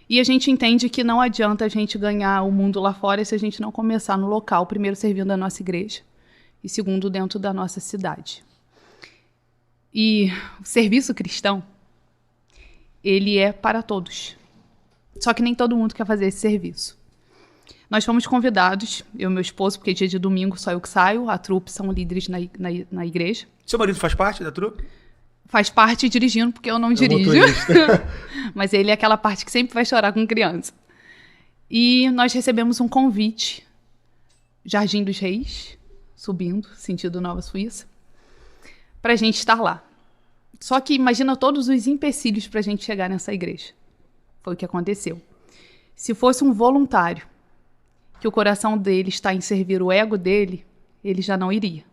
e a gente entende que não adianta a gente ganhar o mundo lá fora se a gente não começar no local, primeiro servindo a nossa igreja, e segundo dentro da nossa cidade. E o serviço cristão, ele é para todos. Só que nem todo mundo quer fazer esse serviço. Nós fomos convidados, eu e meu esposo, porque dia de domingo só eu que saio, a trupe são líderes na igreja. Seu marido faz parte da trupe? Faz parte dirigindo, porque eu não dirijo. Mas ele é aquela parte que sempre vai chorar com criança. E nós recebemos um convite, Jardim dos Reis, subindo, sentido Nova Suíça, para a gente estar lá. Só que imagina todos os empecilhos para a gente chegar nessa igreja. Foi o que aconteceu. Se fosse um voluntário, que o coração dele está em servir o ego dele, ele já não iria.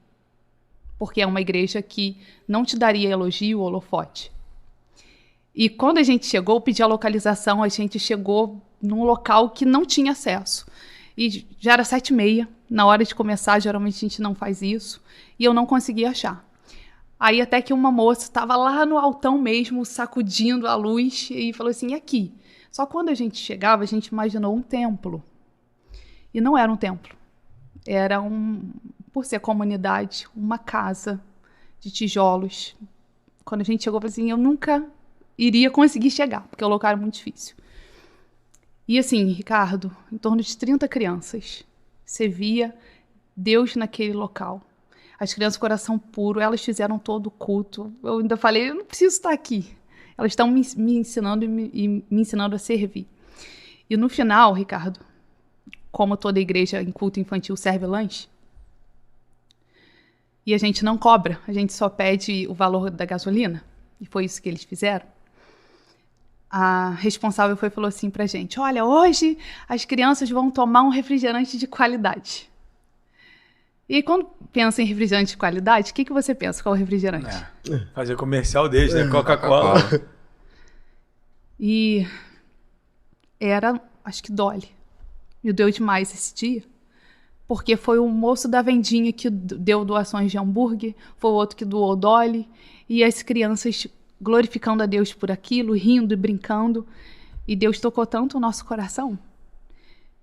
Porque é uma igreja que não te daria elogio ou holofote. E quando a gente chegou, pedir a localização, a gente chegou num local que não tinha acesso. E já era 7h30, na hora de começar, geralmente a gente não faz isso, e eu não conseguia achar. Aí até que uma moça estava lá no altão mesmo, sacudindo a luz, e falou assim, aqui. Só quando a gente chegava, a gente imaginou um templo. E não era um templo. Era por ser comunidade, uma casa de tijolos. Quando a gente chegou, eu falei assim, eu nunca iria conseguir chegar, porque o local era muito difícil. E assim, Ricardo, em torno de 30 crianças. Você via Deus naquele local. As crianças, coração puro, elas fizeram todo o culto. Eu ainda falei, eu não preciso estar aqui. Elas estão me ensinando e me ensinando a servir. E no final, Ricardo, como toda igreja em culto infantil serve lanche, e a gente não cobra, a gente só pede o valor da gasolina, e foi isso que eles fizeram. A responsável falou assim pra gente, olha, hoje as crianças vão tomar um refrigerante de qualidade. E quando pensa em refrigerante de qualidade, o que você pensa? Qual é o refrigerante? Fazer comercial deles, né? Coca-Cola. E era, acho que Dolly. Me deu demais esse dia. Porque foi o moço da vendinha que deu doações de hambúrguer, foi o outro que doou Dolly, e as crianças glorificando a Deus por aquilo, rindo e brincando. E Deus tocou tanto o nosso coração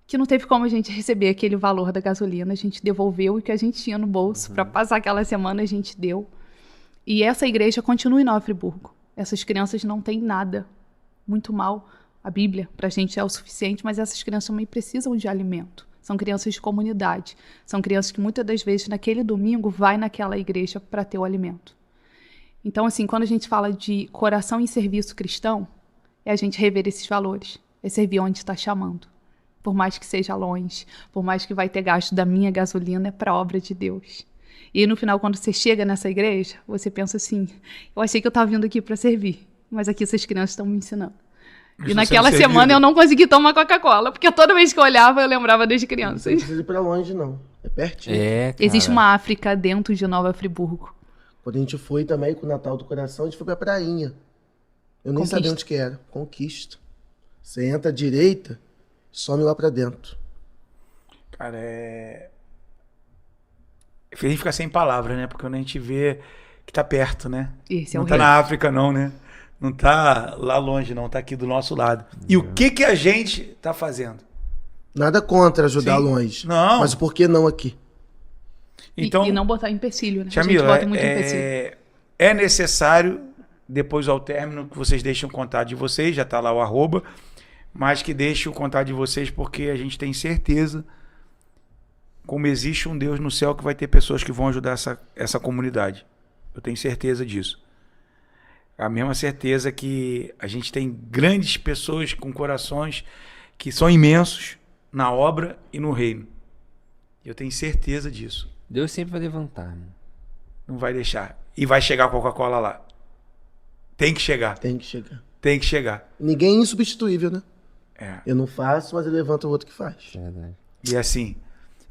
que não teve como a gente receber aquele valor da gasolina. A gente devolveu o que a gente tinha no bolso para passar aquela semana, a gente deu. E essa igreja continua em Nova Friburgo. Essas crianças não têm nada. Muito mal. A Bíblia, para a gente, é o suficiente, mas essas crianças também precisam de alimento. São crianças de comunidade. São crianças que muitas das vezes, naquele domingo, vai naquela igreja para ter o alimento. Então, assim, quando a gente fala de coração em serviço cristão, é a gente rever esses valores. É servir onde está chamando. Por mais que seja longe, por mais que vai ter gasto da minha gasolina, é para a obra de Deus. E aí, no final, quando você chega nessa igreja, você pensa assim, eu achei que eu estava vindo aqui para servir, mas aqui essas crianças estão me ensinando. E naquela semana eu não consegui tomar Coca-Cola, porque toda vez que eu olhava, eu lembrava das crianças. Não precisa ir pra longe, não. É pertinho. Cara. Existe uma África dentro de Nova Friburgo. Quando a gente foi também com o Natal do Coração, a gente foi pra prainha. Eu nem sabia onde que era. Conquista. Você entra à direita, some lá pra dentro. Cara, a gente fica sem palavras, né? Porque quando a gente vê que tá perto, né? Esse é não o tá rei. na África, não, né? Não tá lá longe, não. Tá aqui do nosso lado. E o que a gente tá fazendo? Nada contra ajudar Sim. longe. Não. Mas por que não aqui? Então, E não botar empecilho, né? A Jamila, gente bota muito empecilho. é necessário, depois ao término, que vocês deixem o contato de vocês, já tá lá o @, mas que deixem o contato de vocês, porque a gente tem certeza, como existe um Deus no céu, que vai ter pessoas que vão ajudar essa comunidade. Eu tenho certeza disso. A mesma certeza que a gente tem grandes pessoas com corações que são imensos na obra e no reino. Eu tenho certeza disso. Deus sempre vai levantar, né? Não vai deixar. E vai chegar a Coca-Cola lá. Tem que chegar. Tem que chegar. Tem que chegar. Ninguém é insubstituível, né? É. Eu não faço, mas eu levanto o outro que faz. Verdade. E assim,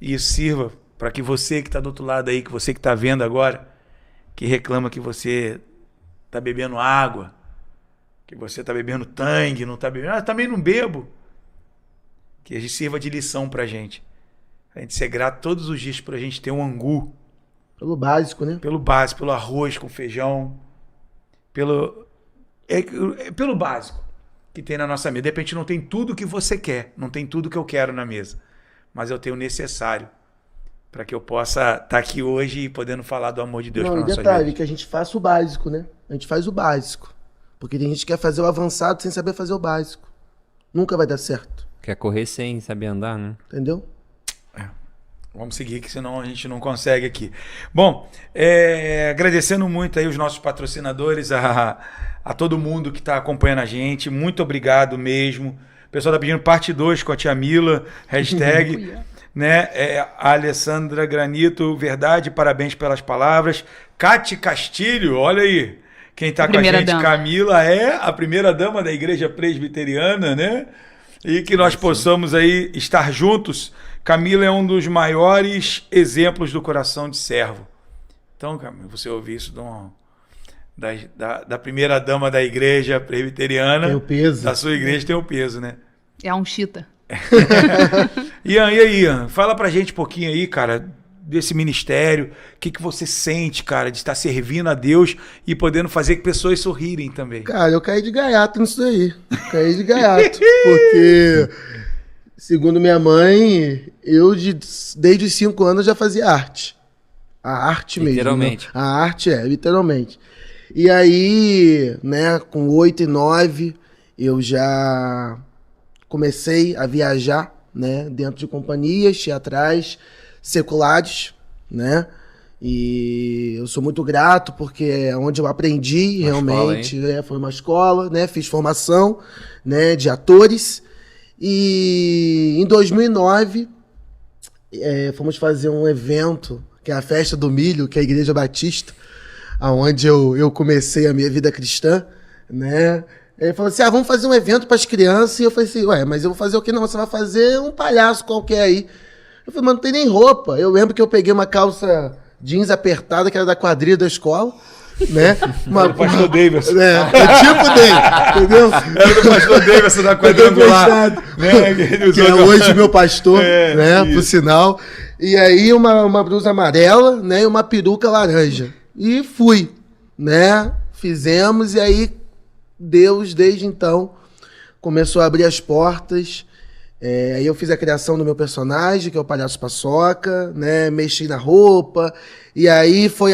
isso sirva para que você que está do outro lado aí, que você que está vendo agora, que reclama que você está bebendo água, que você está bebendo tangue, não está bebendo... também não bebo. Que a gente sirva de lição para a gente ser grato todos os dias por a gente ter um angu, Pelo básico, né? Pelo básico, pelo arroz com feijão, pelo básico que tem na nossa mesa. De repente não tem tudo que você quer, não tem tudo que eu quero na mesa, mas eu tenho o necessário para que eu possa estar aqui hoje e podendo falar do amor de Deus para Não, e nossa detalhe, vida. que a gente faça o básico, né? A gente faz o básico. Porque tem gente que quer fazer o avançado sem saber fazer o básico. Nunca vai dar certo, Quer correr sem saber andar, né? entendeu? Vamos seguir, que senão a gente não consegue aqui. Bom, agradecendo muito aí os nossos patrocinadores, a todo mundo que está acompanhando a gente. Muito obrigado mesmo. O pessoal está pedindo parte 2 com a tia Mila, hashtag, né? A Alessandra Granito, verdade, parabéns pelas palavras. Cate Castilho, olha aí. Quem está com a gente, Primeira-dama. Camila, é a primeira-dama da Igreja Presbiteriana, né? E que nós possamos aí estar juntos. Camila é um dos maiores exemplos do coração de servo. Então, Camila, você ouviu isso da primeira-dama da Igreja Presbiteriana. Tem o peso. Da sua igreja tem o peso, né? É um chita. Ian, e aí, Ian? Fala pra gente um pouquinho aí, cara, desse ministério. O que você sente, cara, de estar servindo a Deus e podendo fazer que pessoas sorrirem também? Cara, eu caí de gaiato nisso aí. Caí de gaiato. Porque, segundo minha mãe, desde os 5 anos já fazia arte. A arte mesmo. Literalmente. Né? A arte literalmente. E aí, né, com 8 e 9, eu já comecei a viajar, né, dentro de companhias teatrais seculares, né? E eu sou muito grato porque é onde eu aprendi realmente, foi uma escola, né? Fiz formação, né, de atores. E em 2009 fomos fazer um evento, que é a Festa do Milho, que é a Igreja Batista, aonde eu comecei a minha vida cristã, né? Ele falou assim, vamos fazer um evento para as crianças. E eu falei assim, mas eu vou fazer o quê? Não, você vai fazer um palhaço qualquer aí. Eu falei, mas não tem nem roupa. Eu lembro que eu peguei uma calça jeans apertada, que era da quadrilha da escola, né? Do pastor Davidson. Tipo dele, entendeu? Era do pastor Davidson da quadrangular. Né? Que é hoje meu pastor, né? Isso. Por sinal. E aí uma blusa amarela, né? E uma peruca laranja. E fui, né? Fizemos, e aí Deus, desde então, começou a abrir as portas. Aí eu fiz a criação do meu personagem, que é o Palhaço Paçoca, né? Mexi na roupa, e aí foi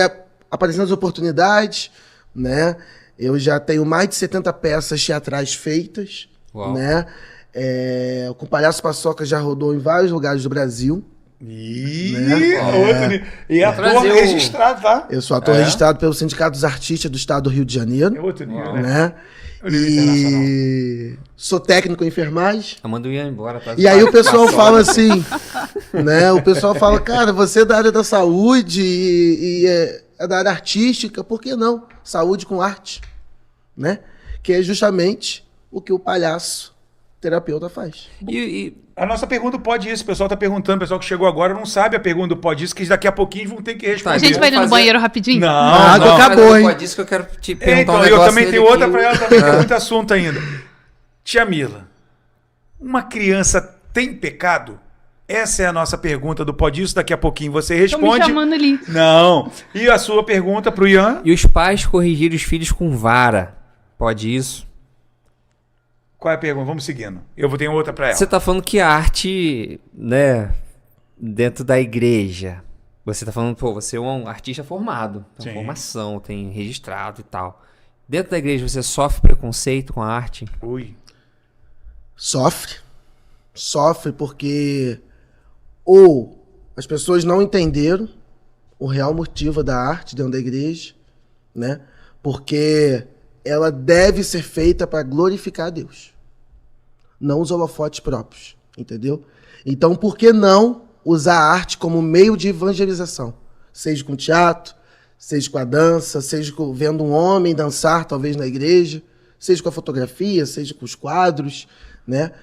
aparecendo as oportunidades, né? Eu já tenho mais de 70 peças teatrais feitas, Uau. né? Com o Palhaço Paçoca já rodou em vários lugares do Brasil. E ator registrado, tá? Eu sou ator registrado pelo Sindicato dos Artistas do Estado do Rio de Janeiro. É outro nível, né? Né? E sou técnico em enfermagem. Manda o Ian embora. Tá? E aí o pessoal fala assim, né? O pessoal fala, cara, você é da área da saúde e é da área artística, por que não? Saúde com arte, né? Que é justamente o que o palhaço terapeuta faz. A nossa pergunta pode isso, o pessoal tá perguntando, o pessoal que chegou agora não sabe a pergunta do pode isso, que daqui a pouquinho vão ter que responder. A gente vai ali no banheiro rapidinho? Não, A água não. acabou, hein? Pode isso que eu quero te perguntar Então, um eu negócio também dele tenho outra aqui. pra ela, também tem muito assunto ainda. Tia Mila, uma criança tem pecado? Essa é a nossa pergunta do Pode Isso, daqui a pouquinho você Estão me responde. chamando ali. Não. E a sua pergunta pro Ian? E os pais corrigirem os filhos com vara. Pode isso? Qual é a pergunta? Vamos seguindo. Eu vou ter outra pra ela. Você tá falando que a arte, né, dentro da igreja, você tá falando, pô, você é um artista formado, tem Sim. formação, tem registrado e tal. Dentro da igreja você sofre preconceito com a arte? Ui. Sofre porque ou as pessoas não entenderam o real motivo da arte dentro da igreja, né? Porque ela deve ser feita para glorificar a Deus, não os holofotes próprios, entendeu? Então, por que não usar a arte como meio de evangelização? Seja com teatro, seja com a dança, seja vendo um homem dançar, talvez na igreja, seja com a fotografia, seja com os quadros, né?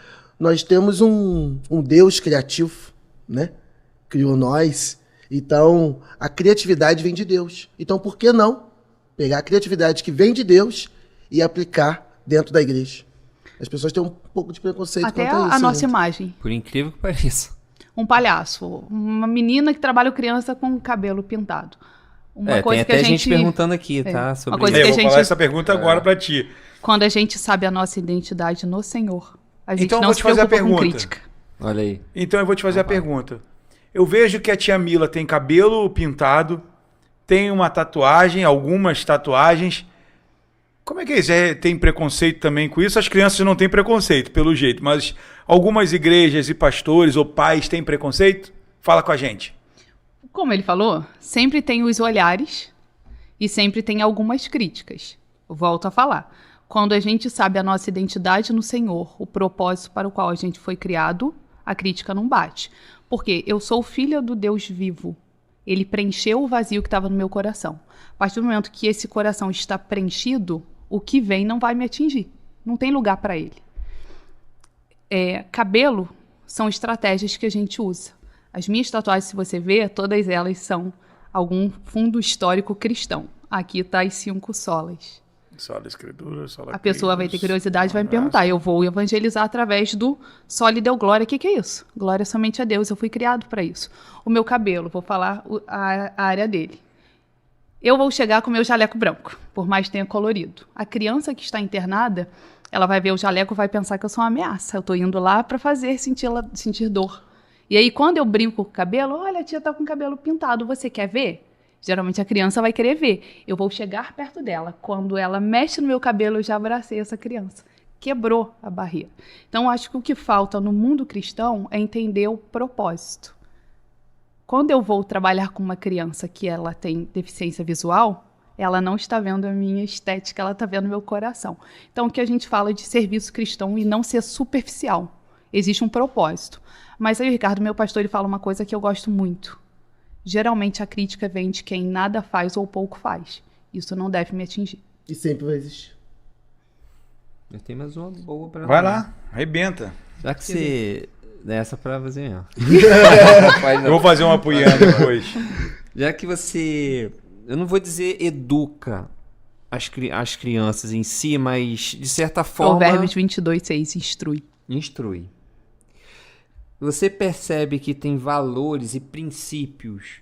Nós temos um Deus criativo, né? Criou nós. Então, a criatividade vem de Deus. Então, por que não pegar a criatividade que vem de Deus e aplicar dentro da igreja? As pessoas têm um pouco de preconceito Até quanto a isso. a nossa né? imagem. Por incrível que pareça. Um palhaço, uma menina que trabalha com criança com cabelo pintado. Uma coisa tem que até gente perguntando aqui, tá? Sobre coisa Eu que vou a gente- falar essa pergunta agora pra ti. Quando a gente sabe a nossa identidade no Senhor, a gente Então eu não vou se te fazer a preocupa com pergunta. crítica. Olha aí. Então eu vou te fazer a pergunta. Eu vejo que a tia Mila tem cabelo pintado, tem uma tatuagem, algumas tatuagens. Como é que é isso? Tem preconceito também com isso? As crianças não têm preconceito, pelo jeito, mas algumas igrejas e pastores ou pais têm preconceito? Fala com a gente. Como ele falou, sempre tem os olhares e sempre tem algumas críticas. Eu volto a falar. Quando a gente sabe a nossa identidade no Senhor, o propósito para o qual a gente foi criado, a crítica não bate. Porque eu sou filha do Deus vivo. Ele preencheu o vazio que estava no meu coração. A partir do momento que esse coração está preenchido, o que vem não vai me atingir. Não tem lugar para ele. Cabelo são estratégias que a gente usa. As minhas tatuagens, se você ver, todas elas são algum fundo histórico cristão. Aqui está as 5 solas. Sola Escritura, sola A pessoa vai ter curiosidade e vai me perguntar. Eu vou evangelizar através do Sole Deu Glória. O que é isso? Glória somente a Deus. Eu fui criado para isso. O meu cabelo, vou falar a área dele. Eu vou chegar com o meu jaleco branco, por mais que tenha colorido. A criança que está internada, ela vai ver o jaleco e vai pensar que eu sou uma ameaça. Eu estou indo lá para fazer sentir dor. E aí, quando eu brinco com o cabelo, olha, a tia está com o cabelo pintado, você quer ver? Geralmente a criança vai querer ver. Eu vou chegar perto dela. Quando ela mexe no meu cabelo, eu já abracei essa criança. Quebrou a barreira. Então, acho que o que falta no mundo cristão é entender o propósito. Quando eu vou trabalhar com uma criança que ela tem deficiência visual, ela não está vendo a minha estética, ela está vendo o meu coração. Então, o que a gente fala de serviço cristão e não ser superficial. Existe um propósito. Mas aí, Ricardo, meu pastor, ele fala uma coisa que eu gosto muito. Geralmente a crítica vem de quem nada faz ou pouco faz. Isso não deve me atingir. E sempre vai existir. Eu tenho mais uma boa pra Vai lá, arrebenta. Já que você... Essa pra você, ó. Eu vou fazer uma apoiando depois. Já que você... Eu não vou dizer educa as crianças em si, mas de certa forma... Provérbios 22:6, instrui. Instrui. Você percebe que tem valores e princípios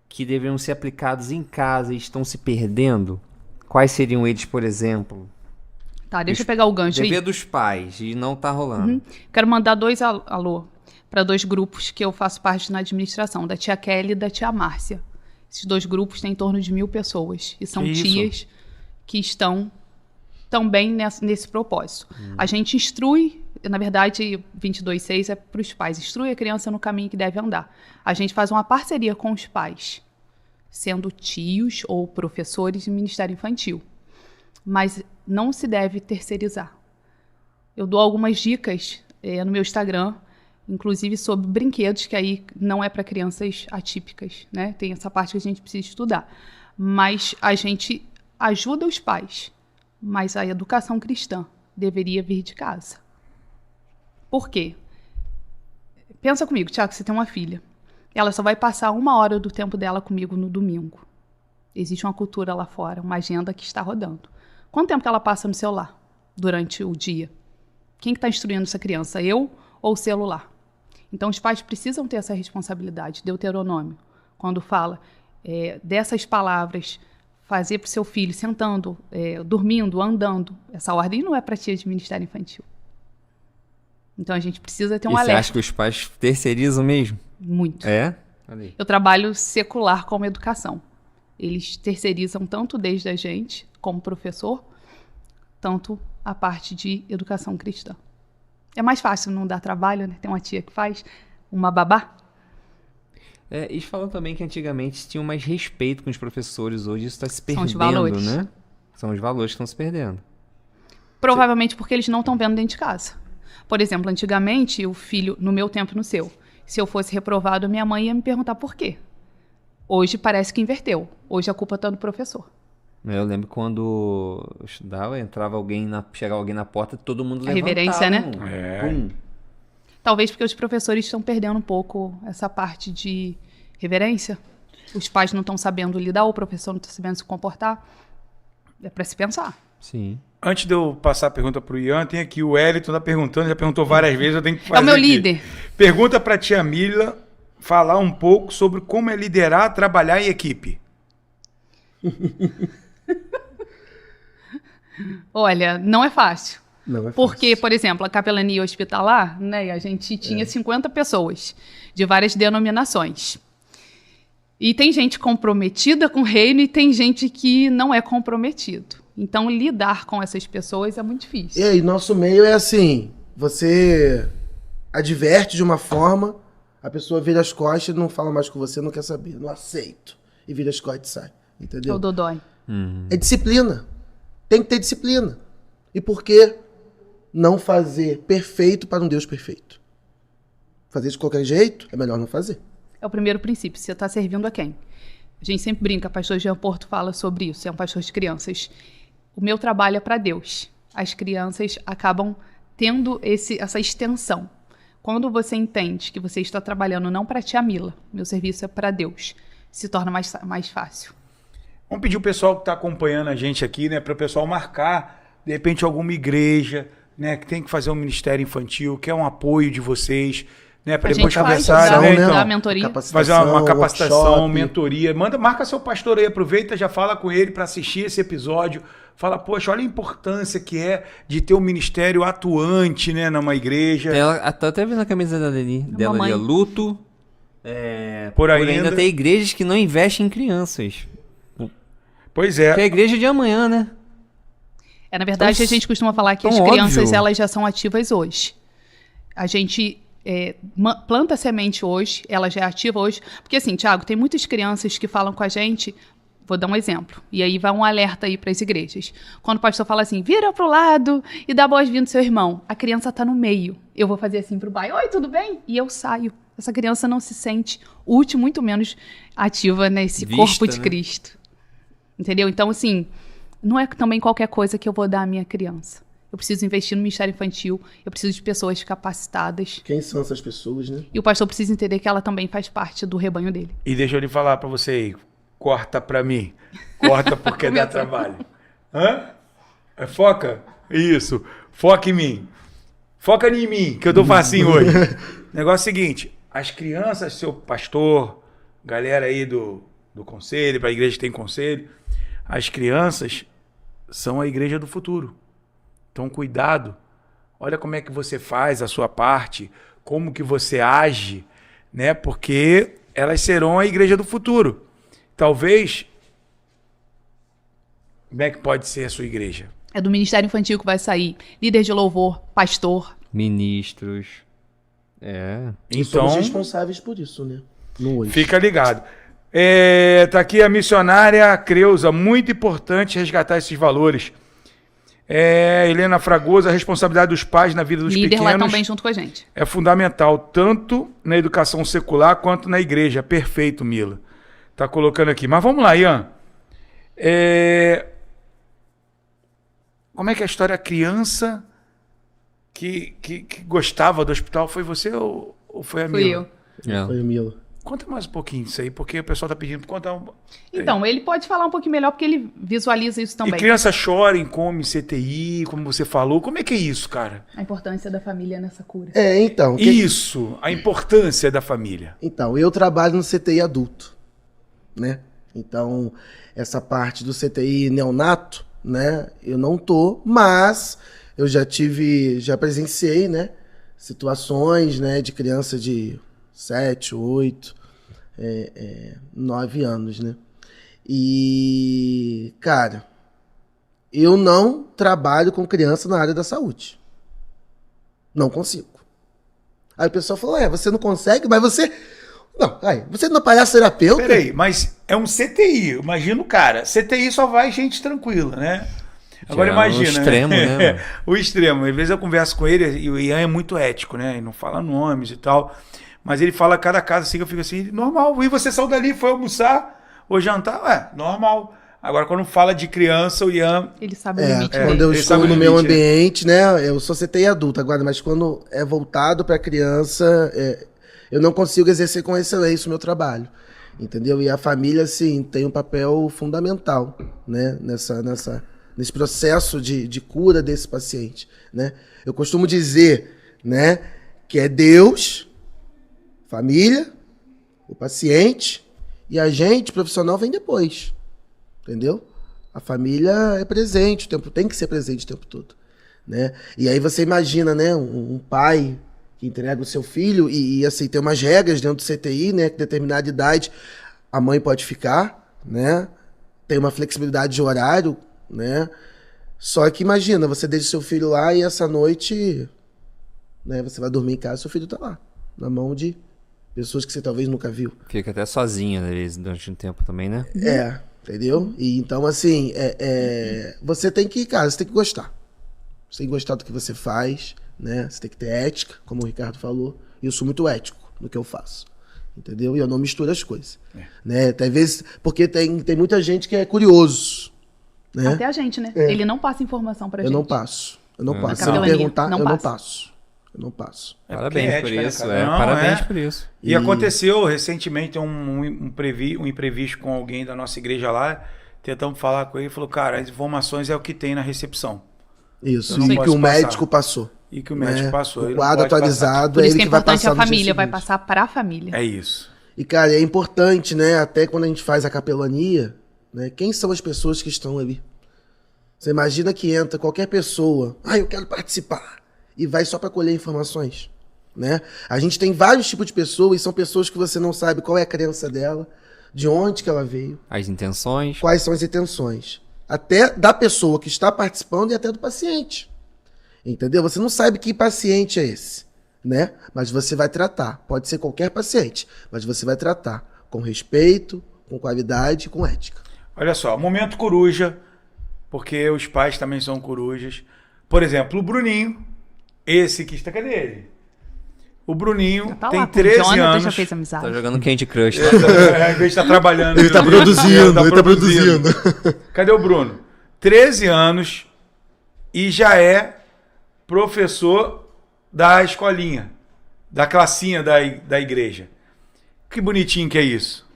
que deveriam ser aplicados em casa e estão se perdendo? Quais seriam eles, por exemplo? Tá, deixa eu pegar o gancho aí. Dever dos pais e não tá rolando. Quero mandar 2 alô para 2 grupos que eu faço parte na administração, da tia Kelly e da tia Márcia. Esses 2 grupos têm em torno de 1000 pessoas. E são Que isso? tias que estão também nesse propósito. A gente instrui, na verdade, 22:6 é para os pais. Instrui a criança no caminho que deve andar. A gente faz uma parceria com os pais, sendo tios ou professores de Ministério Infantil. Mas não se deve terceirizar. Eu dou algumas dicas no meu Instagram, inclusive sobre brinquedos, que aí não é para crianças atípicas, né? Tem essa parte que a gente precisa estudar. Mas a gente ajuda os pais, mas a educação cristã deveria vir de casa. Por quê? Pensa comigo, Tiago, você tem uma filha. Ela só vai passar 1 hora do tempo dela comigo no domingo. Existe uma cultura lá fora, uma agenda que está rodando. Quanto tempo que ela passa no celular durante o dia? Quem que está instruindo essa criança? Eu ou o celular? Então, os pais precisam ter essa responsabilidade. Deuteronômio, quando fala dessas palavras, fazer para o seu filho sentando, dormindo, andando. Essa ordem não é para tia de Ministério Infantil. Então, a gente precisa ter um E você alerta. acha que os pais terceirizam mesmo? Muito. É? Olha aí. Eu trabalho secular como educação. Eles terceirizam tanto desde a gente, como professor, tanto a parte de educação cristã. É mais fácil, não dar trabalho, né? Tem uma tia que faz, uma babá. E falando também que antigamente tinham mais respeito com os professores, hoje isso está se São perdendo, os valores. né? São os valores que estão se perdendo. Provavelmente porque eles não estão vendo dentro de casa. Por exemplo, antigamente, o filho, no meu tempo e no seu, se eu fosse reprovado, minha mãe ia me perguntar por quê. Hoje parece que inverteu. Hoje a culpa está do professor. Eu lembro quando eu estudava, chegava alguém na porta, todo mundo A levantava. reverência, né? Pum. Talvez porque os professores estão perdendo um pouco essa parte de reverência. Os pais não estão sabendo lidar, o professor não está sabendo se comportar. É para se pensar. Sim. Antes de eu passar a pergunta pro Ian, tem aqui o Wellington tá perguntando, já perguntou várias vezes, eu tenho que fazer É o meu aqui. líder. Pergunta para a tia Mila falar um pouco sobre como é liderar, trabalhar em equipe. Olha, não é fácil. Não é Porque, fácil. por exemplo, a capelania hospitalar, né, a gente tinha 50 pessoas de várias denominações. E tem gente comprometida com o reino e tem gente que não é comprometido. Então, lidar com essas pessoas é muito difícil. E aí, nosso meio é assim, você adverte de uma forma, a pessoa vira as costas, não fala mais com você, não quer saber, não aceito. E vira as costas e sai, É entendeu? o dodói. É disciplina. Tem que ter disciplina. E por que não fazer perfeito para um Deus perfeito? Fazer de qualquer jeito é melhor não fazer. É o primeiro princípio. Você está servindo a quem? A gente sempre brinca, pastor Jean Porto fala sobre isso, é um pastor de crianças. O meu trabalho é para Deus. As crianças acabam tendo essa extensão. Quando você entende que você está trabalhando não para tia Mila, meu serviço é para Deus, se torna mais fácil. Vamos pedir o pessoal que está acompanhando a gente aqui, né, para o pessoal marcar, de repente, alguma igreja, né, que tem que fazer um ministério infantil, que é um apoio de vocês, né, para A depois gente faz, conversar, né, dá então, mentoria. fazer uma capacitação, workshop. mentoria. Marca seu pastor aí, aproveita, já fala com ele para assistir esse episódio. Fala, poxa, olha a importância que é de ter um ministério atuante, né, numa igreja. Ela tá até vendo a camisa dela ali, mamãe. luto. Por Ainda ainda. tem igrejas que não investem em crianças. Pois Que é a é. igreja de amanhã, né? Na verdade, Então, a gente costuma falar que as tão crianças óbvio. elas já são ativas hoje. A gente planta semente hoje, ela já é ativa hoje. Porque assim, Thiago, tem muitas crianças que falam com a gente, vou dar um exemplo, e aí vai um alerta aí para as igrejas. Quando o pastor fala assim, vira pro lado e dá boas-vindas ao seu irmão, a criança tá no meio. Eu vou fazer assim pro pai, oi, tudo bem? E eu saio. Essa criança não se sente útil, muito menos ativa nesse Vista, corpo de né? Cristo. Entendeu? Então, assim, não é também qualquer coisa que eu vou dar à minha criança. Eu preciso investir no ministério infantil, eu preciso de pessoas capacitadas. Quem são essas pessoas, né? E o pastor precisa entender que ela também faz parte do rebanho dele. E deixa eu lhe falar para você aí. Corta para mim. Corta porque dá Começou. trabalho. Hã? Foca? Isso. Foca em mim. Foca em mim, que eu tô facinho hoje. Negócio é o seguinte. As crianças, seu pastor, galera aí do conselho, para a igreja que tem conselho, as crianças são a igreja do futuro. Então, cuidado. Olha como é que você faz a sua parte, como que você age, né? Porque elas serão a igreja do futuro. Talvez, como é que pode ser a sua igreja? É do ministério infantil que vai sair líder de louvor, pastor. Ministros. E somos Então, responsáveis por isso, né? No hoje. fica ligado. Tá aqui a missionária Creuza. Muito importante resgatar esses valores. Helena Fragoso, a responsabilidade dos pais na vida dos líder lá pequenos também junto com a gente. é fundamental, tanto na educação secular quanto na igreja. Perfeito, Mila. Tá colocando aqui. Mas vamos lá, Ian. Como é que é a história? A criança que gostava do hospital foi você ou foi a Fui Mila? eu. Foi o Milo. Conta mais um pouquinho disso aí, porque o pessoal tá pedindo pra contar um... Então, ele pode falar um pouquinho melhor porque ele visualiza isso E também. criança chora em come CTI, como você falou. Como é que é isso, cara? A importância da família nessa cura. Então. Isso, a importância da família. Então, eu trabalho no CTI adulto, né? Então, essa parte do CTI neonato, né? Eu não tô, mas eu já presenciei, né? Situações, né? De criança de 7, 8, 9 anos, né? E, cara, eu não trabalho com criança na área da saúde. Não consigo. Aí o pessoal falou, você não consegue, mas você... Não, você não é palhaço terapeuta? Peraí, mas é um CTI. Imagina o cara. CTI só vai gente tranquila, né? Agora é imagina. o extremo, né, mano? O extremo. Às vezes eu converso com ele e o Ian é muito ético, né? Ele não fala nomes e tal. Mas ele fala cada caso assim que eu fico assim, normal. E você saiu dali, foi almoçar ou jantar? Normal. Agora, quando fala de criança, o Ian... Ele sabe o limite Quando dele. eu Ele estou sabe o no meu limite, né? ambiente, né? Eu sou CTI adulto agora, mas quando é voltado para criança, eu não consigo exercer com excelência o meu trabalho, entendeu? E a família, sim, tem um papel fundamental, né? Nesse processo de cura desse paciente, né? Eu costumo dizer, né? Que é Deus Família, o paciente e a gente, profissional, vem depois. Entendeu? A família é presente, tem que ser presente o tempo todo. Né? E aí você imagina, né, um pai que entrega o seu filho e assim, tem umas regras dentro do CTI, né, que determinada idade a mãe pode ficar, né, tem uma flexibilidade de horário, né, só que imagina, você deixa o seu filho lá e essa noite, né, você vai dormir em casa e seu filho tá lá, na mão de pessoas que você talvez nunca viu. Fica até sozinha, às vezes, durante um tempo também, né? Entendeu? E então, assim, você tem que, cara, você tem que gostar. Você tem que gostar do que você faz, né? Você tem que ter ética, como o Ricardo falou. E eu sou muito ético no que eu faço. Entendeu? E eu não misturo as coisas. Né? Às vezes, porque tem muita gente que é curioso. Né? Até a gente, né? Ele não passa informação pra gente. Eu não passo. Eu não passo. Se Na ele capelania, perguntar, não eu não passa. passo. Eu não passo. Parabéns porque por ética, né, isso, cara? Não, parabéns por isso. E aconteceu recentemente um imprevisto com alguém da nossa igreja lá. Tentamos falar com ele e falou, cara, as informações é o que tem na recepção. Isso. Eu não E que posso o médico passou. E que o médico né? passou. Ele O não quadro pode passar. atualizado Por é isso ele que é que vai importante passar a no dia família, vai seguinte. passar pra família. É isso. E, cara, é importante, né? Até quando a gente faz a capelania, né? Quem são as pessoas que estão ali? Você imagina que entra qualquer pessoa, eu quero participar, e vai só para colher informações, né? A gente tem vários tipos de pessoas, e são pessoas que você não sabe qual é a crença dela, de onde que ela veio, As intenções. quais são as intenções. Até da pessoa que está participando e até do paciente. Entendeu? Você não sabe que paciente é esse, né? Mas você vai tratar. Pode ser qualquer paciente, mas você vai tratar com respeito, com qualidade e com ética. Olha só, momento coruja, porque os pais também são corujas. Por exemplo, o Bruninho, esse que está, cadê ele? O Bruninho Tá tem lá com o 13 Jonathan, anos. já fez amizade. Tá jogando Candy Crush. Em vez de estar trabalhando. Ele tá produzindo. Cadê o Bruno? 13 anos e já é professor da escolinha, da classinha da igreja. Que bonitinho que é isso.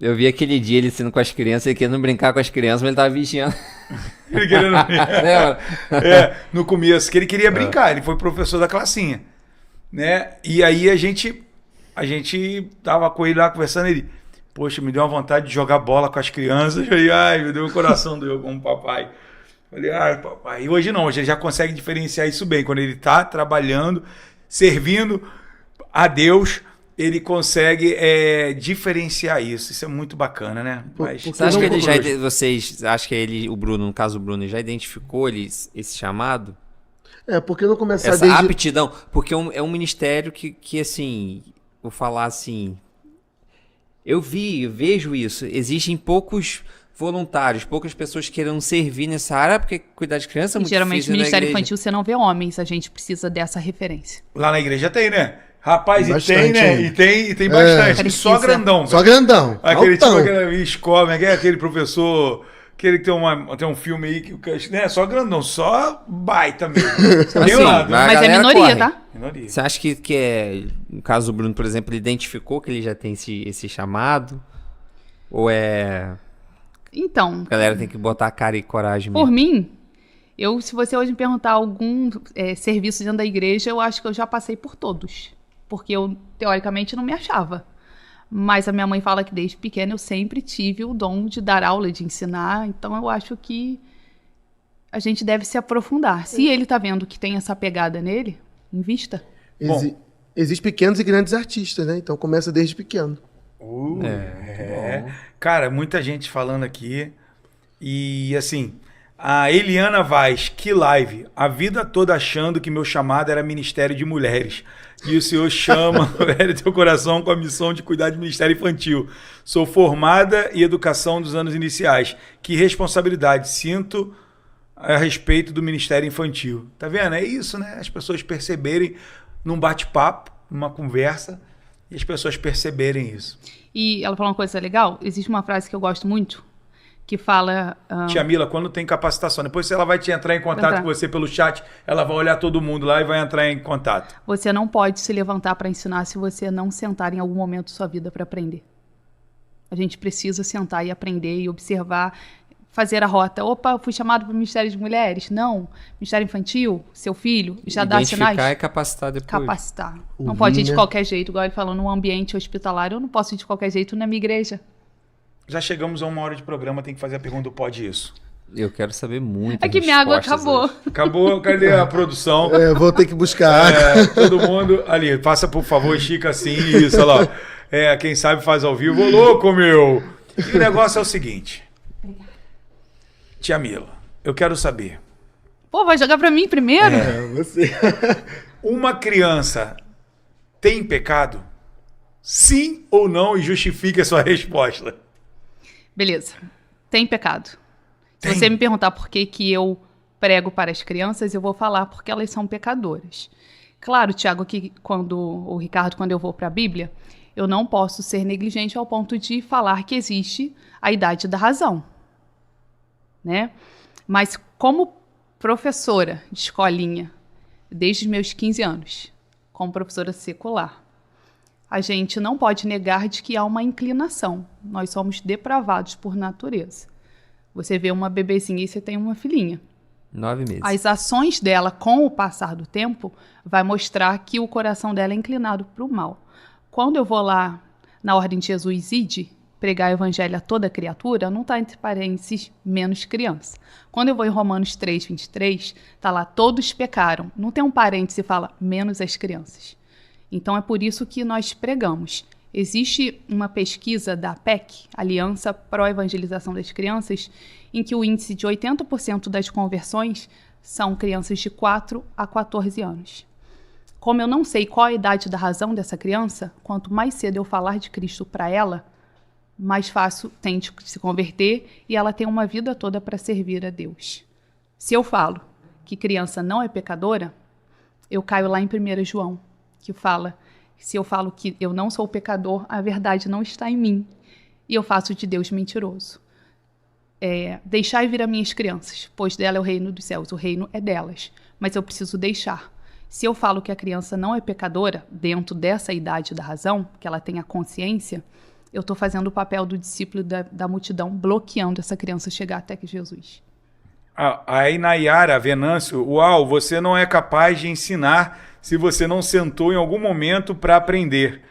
Eu vi aquele dia ele sendo com as crianças, ele querendo brincar com as crianças, mas ele tava vigiando. Ele querendo... Né, no começo, que ele queria brincar, ele foi professor da classinha, né? E aí a gente tava com ele lá conversando, ele, poxa, me deu uma vontade de jogar bola com as crianças, eu falei, ai, meu Deus, o coração doeu como papai. Falei, ai, papai. E hoje não, hoje ele já consegue diferenciar isso bem, quando ele tá trabalhando, servindo a Deus, ele consegue diferenciar isso. Isso é muito bacana, né? Mas, Você acha que ele vocês acham que ele, o Bruno, no caso o Bruno, já identificou esse chamado? Porque não começar Essa desde... aptidão? Porque é um ministério que assim, vou falar assim, eu vejo isso, existem poucos voluntários, poucas pessoas querendo servir nessa área, porque cuidar de criança é muito Geralmente difícil no na Ministério igreja. Infantil você não vê homens, a gente precisa dessa referência. lá na igreja tem, né? Rapaz, Tem e tem, bastante né? ainda. E tem bastante. Precisa. Só grandão. Só grandão. Aquele tipo, altão. aquele escola, aquele professor, aquele que tem um filme aí, que, né? Só grandão, só baita mesmo. Tem Assim, um lado, mas- A Mas é galera minoria, corre. tá? Minoria. Você acha que no caso do Bruno, por exemplo, ele identificou que ele já tem esse chamado? Ou Então, a galera tem que botar a cara e coragem por mesmo? mim, se você hoje me perguntar algum serviço dentro da igreja, eu acho que eu já passei por todos. Porque eu, teoricamente, não me achava. Mas a minha mãe fala que desde pequena eu sempre tive o dom de dar aula, de ensinar. Então eu acho que a gente deve se aprofundar. Se ele tá vendo que tem essa pegada nele, invista. Existem pequenos e grandes artistas, né? Então começa desde pequeno. Cara, muita gente falando aqui. E assim, a Eliana Vaz, que live. A vida toda achando que meu chamado era Ministério de Mulheres. E o Senhor chama teu coração com a missão de cuidar de Ministério Infantil. Sou formada em educação dos anos iniciais. Que responsabilidade sinto a respeito do Ministério Infantil. Tá vendo? É isso, né? As pessoas perceberem num bate-papo, numa conversa, e as pessoas perceberem isso. E ela falou uma coisa legal. Existe uma frase que eu gosto muito, que fala... Tia Mila, quando tem capacitação, depois ela vai te entrar em contato com você pelo chat, ela vai olhar todo mundo lá e vai entrar em contato. Você não pode se levantar para ensinar se você não sentar em algum momento da sua vida para aprender. A gente precisa sentar e aprender e observar, fazer a rota. Opa, eu fui chamado para o Ministério de Mulheres? Não. Ministério Infantil? Seu filho? Já dá sinais? Identificar e capacitar depois. Capacitar. Não Ouvir, pode ir de né? qualquer jeito. Igual ele falou, num ambiente hospitalar, eu não posso ir de qualquer jeito na minha igreja. Já chegamos a 1 hora de programa, tem que fazer a pergunta do Pode Isso. Eu quero saber muito. É que minha água acabou. Acabou, cadê a produção? Vou ter que buscar. Todo mundo ali, passa por favor, estica assim, isso, olha lá. Quem sabe faz ao vivo. Ô, louco, meu! E o negócio é o seguinte. Tia Mila, eu quero saber. Pô, vai jogar pra mim primeiro? Você. Uma criança tem pecado? Sim ou não? E justifique a sua resposta. Beleza. Tem pecado. Se Tem. você me perguntar por que que eu prego para as crianças, eu vou falar porque elas são pecadoras. Claro, Tiago, que o Ricardo, quando eu vou para a Bíblia, eu não posso ser negligente ao ponto de falar que existe a idade da razão, né? Mas como professora de escolinha, desde os meus 15 anos, como professora secular, a gente não pode negar de que há uma inclinação. Nós somos depravados por natureza. Você vê uma bebezinha e você tem uma filhinha. 9 meses. As ações dela, com o passar do tempo, vai mostrar que o coração dela é inclinado para o mal. Quando eu vou lá na Ordem de Jesus Ide, pregar o evangelho a toda criatura, não está entre parênteses menos criança. Quando eu vou em Romanos 3, 23, está lá, todos pecaram. Não tem um parêntese que fala menos as crianças. Então é por isso que nós pregamos. Existe uma pesquisa da APEC, Aliança Pró-Evangelização das Crianças, em que o índice de 80% das conversões são crianças de 4 a 14 anos. Como eu não sei qual a idade da razão dessa criança, quanto mais cedo eu falar de Cristo para ela, mais fácil tem de se converter e ela tem uma vida toda para servir a Deus. Se eu falo que criança não é pecadora, eu caio lá em 1 João, que fala: se eu falo que eu não sou pecador, a verdade não está em mim, e eu faço de Deus mentiroso. Deixai vir a minhas crianças, pois dela é o reino dos céus, o reino é delas, mas eu preciso deixar. Se eu falo que a criança não é pecadora, dentro dessa idade da razão, que ela tenha consciência, eu estou fazendo o papel do discípulo da multidão, bloqueando essa criança chegar até que Jesus. Aí, Nayara Venâncio, uau, você não é capaz de ensinar se você não sentou em algum momento para aprender.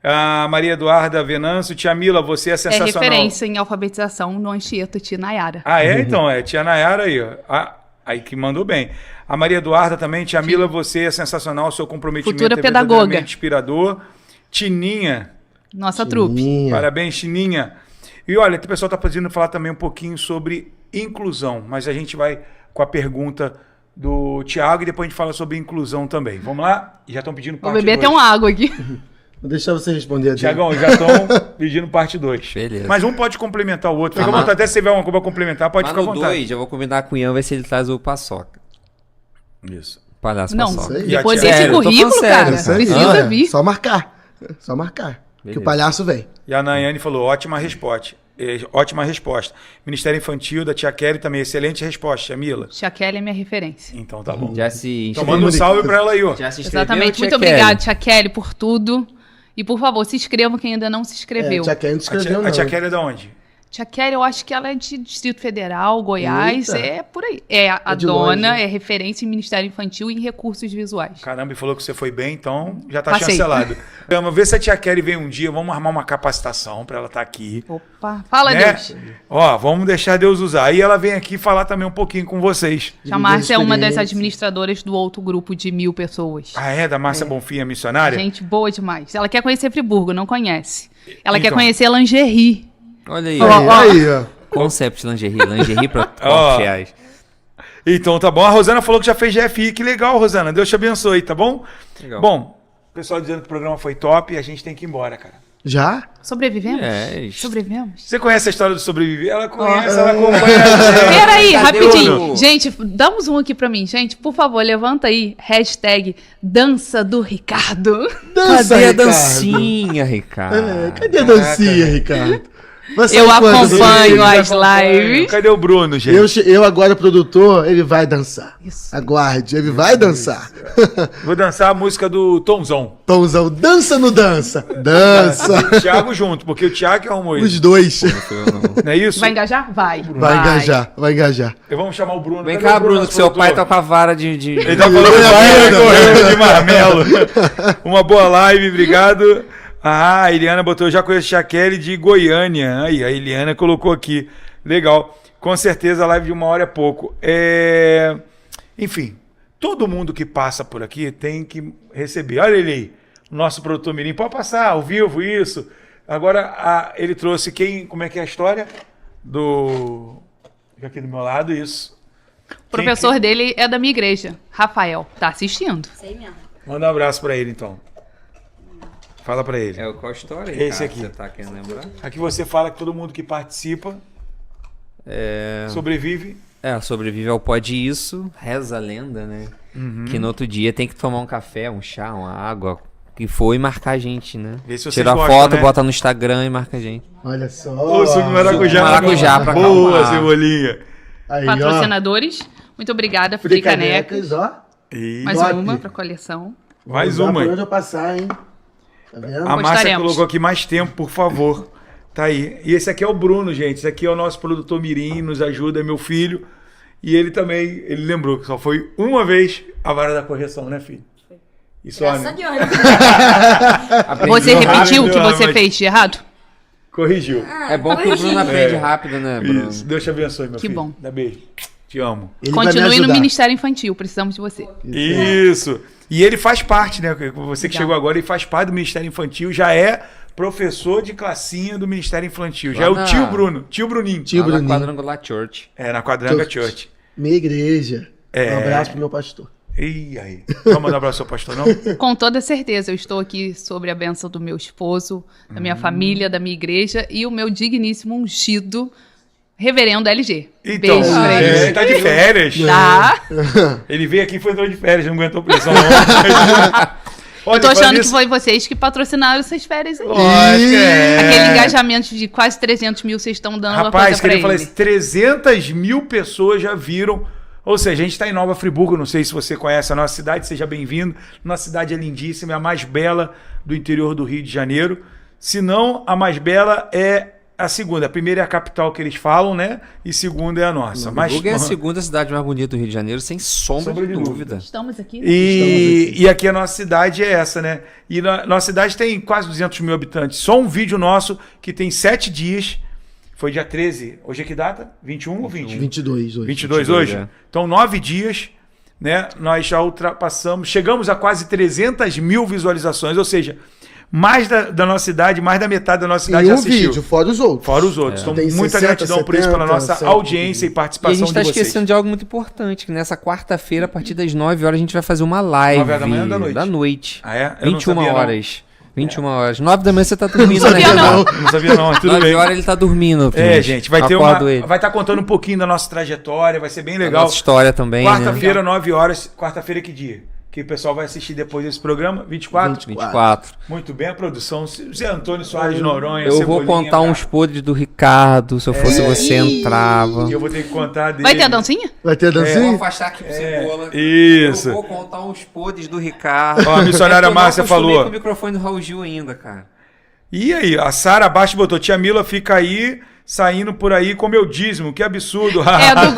A Maria Eduarda Venâncio, tia Mila, você é sensacional. É referência em alfabetização no Anchieta, tia Nayara. Então, tia Nayara aí, ó. Aí que mandou bem. A Maria Eduarda também, tia Mila, você é sensacional, seu comprometimento Futura é pedagoga. verdadeiramente inspirador. Tininha, Nossa trupe. parabéns, Tininha. E olha, o pessoal está pedindo falar também um pouquinho sobre inclusão, mas a gente vai com a pergunta do Tiago e depois a gente fala sobre inclusão também. Vamos lá? E já estão pedindo Vou parte 2. beber até uma água aqui. Vou deixar você responder. Tiagão, já estão pedindo parte 2. Beleza. Mas um pode complementar o outro. Fica à vontade, até se tiver uma coisa para complementar, pode Mas ficar à no vontade. 2, eu vou combinar com o Ian, ver se ele traz o paçoca. Isso. Palhaço Não, paçoca. aí. depois Já tinha- desse Sério, eu tô currículo, falando sério, cara, Isso aí, precisa vir. Só marcar. Só marcar. Que Beleza. o palhaço vem. E a Nayane falou, ótima resposta. Ótima resposta. Ministério Infantil da tia Kelly também, excelente resposta, tia Mila. Tia Kelly é minha referência. Então tá bom. Já se Então manda um salve para ela aí, ó. Já se inscreveu, Exatamente. tia Muito Kelly? obrigada, tia Kelly, por tudo. E, por favor, se inscrevam quem ainda não se inscreveu. Tia Kelly não escreveu, não. A tia Kelly é de onde? Tia Kelly, eu acho que ela é de Distrito Federal, Goiás, Eita. é por aí. A de dona longe. é referência em Ministério Infantil e em recursos visuais. Caramba, e falou que você foi bem, então já tá Passei. chancelado. Vamos ver se a tia Kelly vem um dia, vamos armar uma capacitação para ela estar aqui. Opa, fala, né? Deus. Ó, vamos deixar Deus usar. Aí ela vem aqui falar também um pouquinho com vocês. Tia Márcia é uma das experiência. administradoras do outro grupo de 1000 pessoas. Ah, é? Da Márcia Bonfim, a missionária? Gente boa demais. Ela quer conhecer Friburgo, não conhece. Ela quer Então. conhecer Lingerie. Olha aí, Ó, ó. Aí, ó. Concept lingerie para Ó. oficiais. Então tá bom. A Rosana falou que já fez GFI. Que legal, Rosana. Deus te abençoe, tá bom? Legal. Bom, o pessoal dizendo que o programa foi top e a gente tem que ir embora, cara. Já? Sobrevivemos? É, isso. Sobrevivemos? Você conhece a história do sobreviver? Ela conhece, ela acompanha. a gente. Peraí, Cadê rapidinho. o- Gente, dá um zoom aqui pra mim. Gente, por favor, levanta aí. Hashtag dança do Ricardo. Dança, Cadê a Ricardo. dancinha, Ricardo? Cadê a dancinha, Ricardo? Vai sair Eu quando? acompanho as Acompanha. lives. Cadê o Bruno, gente? Eu agora, produtor, ele vai dançar. Isso. Aguarde, ele vai dançar. Vou dançar a música do Tomzão. Tomzão, dança no dança. Dança. O Thiago junto, porque o Thiago que arrumou Os isso. dois. Não é isso? Vai engajar? Vai. Vai engajar, vai engajar. Vamos chamar o Bruno. Vem Cadê cá, o Bruno, nosso que seu pai produtor? tá com a vara de... Ele tá falando que vai correndo de marmelo. Uma boa live, obrigado. Ah, a Eliana botou, eu já conheço Chaquele de Goiânia. Aí, a Eliana colocou aqui. Legal. Com certeza a live de 1 hora é pouco. Enfim, todo mundo que passa por aqui tem que receber. Olha ele aí, o nosso produtor Mirim. Pode passar ao vivo isso. Agora, ele trouxe quem... Como é que é a história? Fica aqui do meu lado, isso. O professor dele é da minha igreja, Rafael. Tá assistindo? Sei mesmo. Manda um abraço pra ele, então. Fala pra ele. Qual história? Esse Ricardo, aqui. Você tá querendo lembrar? Aqui você fala que todo mundo que participa sobrevive. Sobrevive ao pode isso, reza a lenda, né? Que no outro dia tem que tomar um café, um chá, uma água, que for e marcar a gente, né? Vê se vocês Tira a gostam, foto, né? bota no Instagram e marca a gente. Olha só. Ô, suco de maracujá. Maracujá pra Boa, acalmar. cebolinha. Aí, ó. Patrocinadores, muito obrigada. Free Canecas. ó. E Mais Top. uma pra coleção. mais Vou usar uma. Por onde eu passar, hein? Tá vendo? A Márcia Postaremos. colocou aqui mais tempo, por favor. Tá aí. E esse aqui é o Bruno, gente. Esse aqui é o nosso produtor Mirim, nos ajuda, é meu filho. E ele também, ele lembrou que só foi uma vez a vara da correção, né, filho? Isso, Graças a né? Deus. né? Você rápido, repetiu o que você mas- fez de errado? Corrigiu. É bom que o Bruno aprende rápido, né, Bruno? Isso. Deus te abençoe, meu Que filho. bom. Dá beijo. Te amo. Ele vai me Continue no ajudar. Ministério Infantil, precisamos de você. Isso. E ele faz parte, né? Você que Já. chegou agora, ele faz parte do Ministério Infantil, já é professor de classinha do Ministério Infantil. Já é Lá o na- tio Bruno, tio Bruninho. Tio Lá na Bruninho. Quadrangular Church. É, na Quadranga Church. Minha igreja. Um abraço pro meu pastor. E aí? Vamos mandar um abraço ao pastor, não? Com toda certeza, eu estou aqui sobre a bênção do meu esposo, da minha família, da minha igreja e o meu digníssimo ungido reverendo LG. Então, Beijo pra ele ele. tá de férias. Tá? Ele veio aqui e foi entrou de férias, não aguentou pressão. Não. Olha, Eu tô achando falando que isso- foi vocês que patrocinaram essas férias aí. Lógico, Aquele engajamento de quase 300 mil vocês estão dando uma Rapaz, coisa pra queria falar ele. isso, 300 mil pessoas já viram. Ou seja, a gente está em Nova Friburgo, não sei se você conhece a nossa cidade, seja bem-vindo. Nossa cidade é lindíssima, é a mais bela do interior do Rio de Janeiro. Se não, a mais bela é a segunda. A primeira é a capital que eles falam, né? E segunda é a nossa. Mas, Friburgo é a segunda cidade mais bonita do Rio de Janeiro, sem sombra de dúvida. Estamos aqui. né? E aqui a nossa cidade é essa, né? E nossa cidade tem quase 200 mil habitantes. Só um vídeo nosso que tem 7 dias. Foi dia 13. Hoje é que data? 21 ou 20? 22 hoje. 22 22, hoje? é. Então, 9 dias, né? Nós já ultrapassamos, chegamos a quase 300 mil visualizações, ou seja, mais da nossa idade, mais da metade da nossa cidade E já um assistiu. vídeo, fora os outros. Fora os outros. Então, Tem muita 60, gratidão por isso, pela 70, nossa 100. audiência e E a participação gente tá de vocês. esquecendo de algo muito importante, que nessa quarta-feira, a partir das 9 horas, a gente vai fazer uma live 9 da manhã ou da noite? da noite. Ah, é? Eu não 21 sabia, não. horas. 21 horas. 9 da manhã você tá dormindo, né, sabia, não. Renan? Não sabia não, mas tudo 9 bem. horas ele tá dormindo. É, gente, vai ter Acordo ele. vai estar contando um pouquinho da nossa trajetória, vai ser bem A legal. nossa história também, né? Quarta-feira, 9 horas. Quarta-feira que dia? Que o pessoal vai assistir depois desse programa? 24? 24. Muito bem, a produção. Zé Antônio Soares de Noronha, Eu vou Cebolinha, contar cara. uns podres do Ricardo, se eu fosse você entrava. E eu vou ter que contar dele. Vai ter a dancinha? Vai ter dancinha? afastar aqui pro Cebola. Isso. Eu vou contar uns podres do Ricardo. Ó, a missionária É que eu não Márcia acostumei falou. com o microfone do Raul Gil ainda, cara. E aí, a Sara abaixo botou, tia Mila fica aí, saindo por aí com meu dízimo, que absurdo.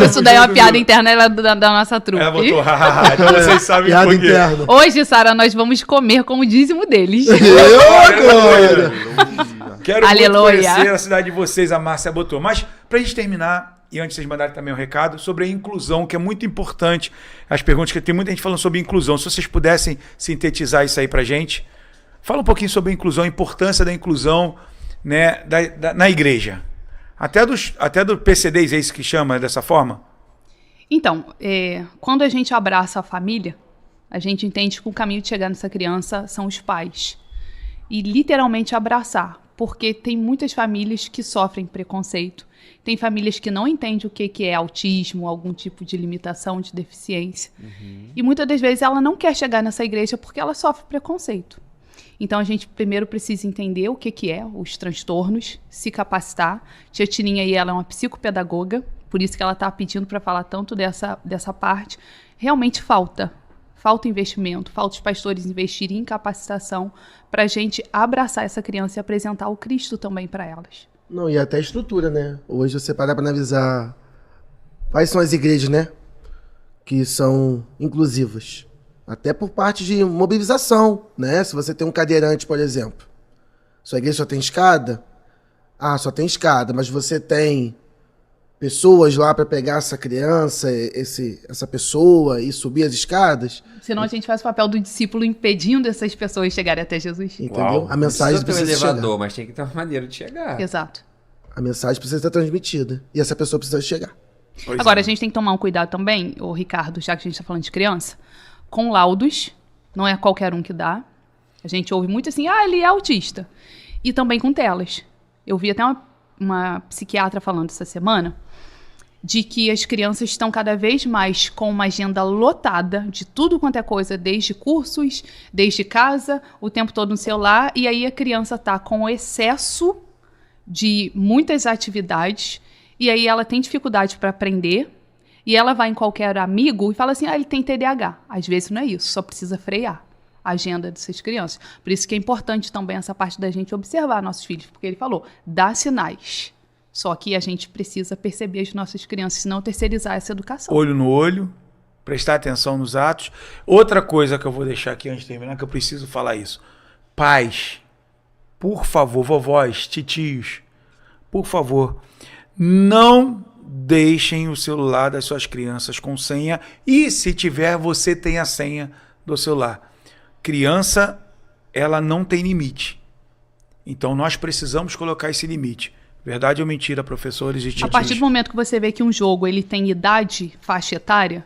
Isso daí é uma piada interna ela é da nossa trupe. Ela botou, então vocês sabem Piada por quê. interna. Hoje, Sara, nós vamos comer com o dízimo deles. Glória! Quero Aleluia. muito conhecer a cidade de vocês, a Márcia botou. Mas, pra gente terminar, e antes de vocês mandarem também um recado, sobre a inclusão, que é muito importante. As perguntas que tem muita gente falando sobre inclusão. Se vocês pudessem sintetizar isso aí pra gente. Fala um pouquinho sobre a inclusão, a importância da inclusão, né, na igreja. Até do PCDs, é isso que chama dessa forma? Então, quando a gente abraça a família, a gente entende que o caminho de chegar nessa criança são os pais. E literalmente abraçar, porque tem muitas famílias que sofrem preconceito, tem famílias que não entendem o que é autismo, algum tipo de limitação, de deficiência. E muitas das vezes ela não quer chegar nessa igreja porque ela sofre preconceito. Então a gente primeiro precisa entender o que é os transtornos, se capacitar. Tia Tininha aí, ela é uma psicopedagoga, por isso que ela está pedindo para falar tanto dessa parte. Realmente falta investimento, falta os pastores investirem em capacitação para a gente abraçar essa criança e apresentar o Cristo também para elas. Não, e até a estrutura, né? Hoje você para analisar quais são as igrejas, né? Que são inclusivas. Até por parte de mobilização, né? Se você tem um cadeirante, por exemplo, sua igreja só tem escada? Ah, só tem escada, mas você tem pessoas lá para pegar essa criança, essa pessoa e subir as escadas? Senão a gente faz o papel do discípulo impedindo essas pessoas chegarem até Jesus. Entendeu? Uau. A mensagem precisa ter um precisa elevador, chegar. mas tem que ter uma maneira de chegar. Exato. A mensagem precisa ser transmitida. E essa pessoa precisa chegar. Pois Agora, é. a gente tem que tomar um cuidado também, ô Ricardo, já que a gente está falando de criança, com laudos, não é qualquer um que dá. A gente ouve muito assim, ele é autista. E também com telas. Eu vi até uma psiquiatra falando essa semana de que as crianças estão cada vez mais com uma agenda lotada de tudo quanto é coisa, desde cursos, desde casa, o tempo todo no celular, e aí a criança está com excesso de muitas atividades, e aí ela tem dificuldade para aprender, e ela vai em qualquer amigo e fala assim, ele tem TDAH. Às vezes não é isso, só precisa frear a agenda dessas crianças. Por isso que é importante também essa parte da gente observar nossos filhos, porque ele falou, dá sinais. Só que a gente precisa perceber as nossas crianças, senão terceirizar essa educação. Olho no olho, prestar atenção nos atos. Outra coisa que eu vou deixar aqui antes de terminar, que eu preciso falar isso. Pais, por favor, vovós, titios, por favor, não deixem o celular das suas crianças com senha e, se tiver, você tem a senha do celular. Criança, ela não tem limite. Então, nós precisamos colocar esse limite. Verdade ou mentira, professores e titios? A partir do momento que você vê que um jogo ele tem idade, faixa etária,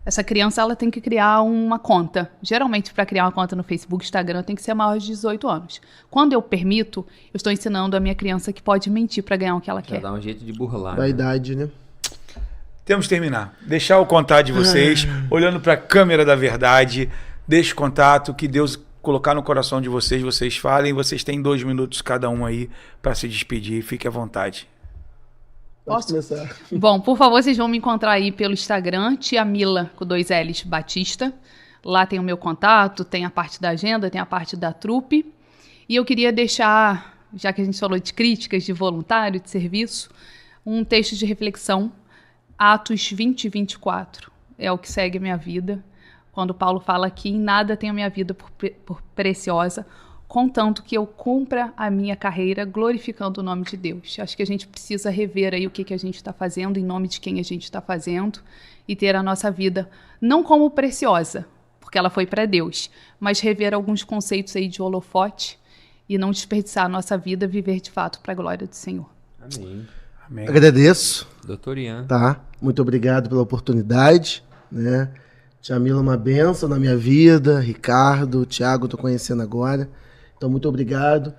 essa criança ela tem que criar uma conta. Geralmente, para criar uma conta no Facebook, Instagram, tem que ser maior de 18 anos. Quando eu permito, eu estou ensinando a minha criança que pode mentir para ganhar o que ela Já quer. dá um jeito de burlar. Da né? idade, né? Temos que terminar. Deixar o contato de vocês, olhando para a câmera da verdade. Deixe o contato, que Deus colocar no coração de vocês, vocês falem. Vocês têm 2 minutos cada um aí para se despedir. Fique à vontade. Pode Posso? começar. Bom, por favor, vocês vão me encontrar aí pelo Instagram, Tia Mila, com 2 L's, Batista. Lá tem o meu contato, tem a parte da agenda, tem a parte da trupe. E eu queria deixar, já que a gente falou de críticas, de voluntário, de serviço, um texto de reflexão, Atos 20 e 24. É o que segue a minha vida. Quando Paulo fala que em nada tenho a minha vida por preciosa, contanto que eu cumpra a minha carreira glorificando o nome de Deus. Acho que a gente precisa rever aí o que a gente está fazendo, em nome de quem a gente está fazendo, e ter a nossa vida não como preciosa, porque ela foi para Deus, mas rever alguns conceitos aí de holofote e não desperdiçar a nossa vida, viver de fato para a glória do Senhor. Amém. Amém. Agradeço, Doutor Ian. tá? Muito obrigado pela oportunidade, né? Tia Mila é uma bênção na minha vida, Ricardo, Thiago, tô conhecendo agora. Então, muito obrigado.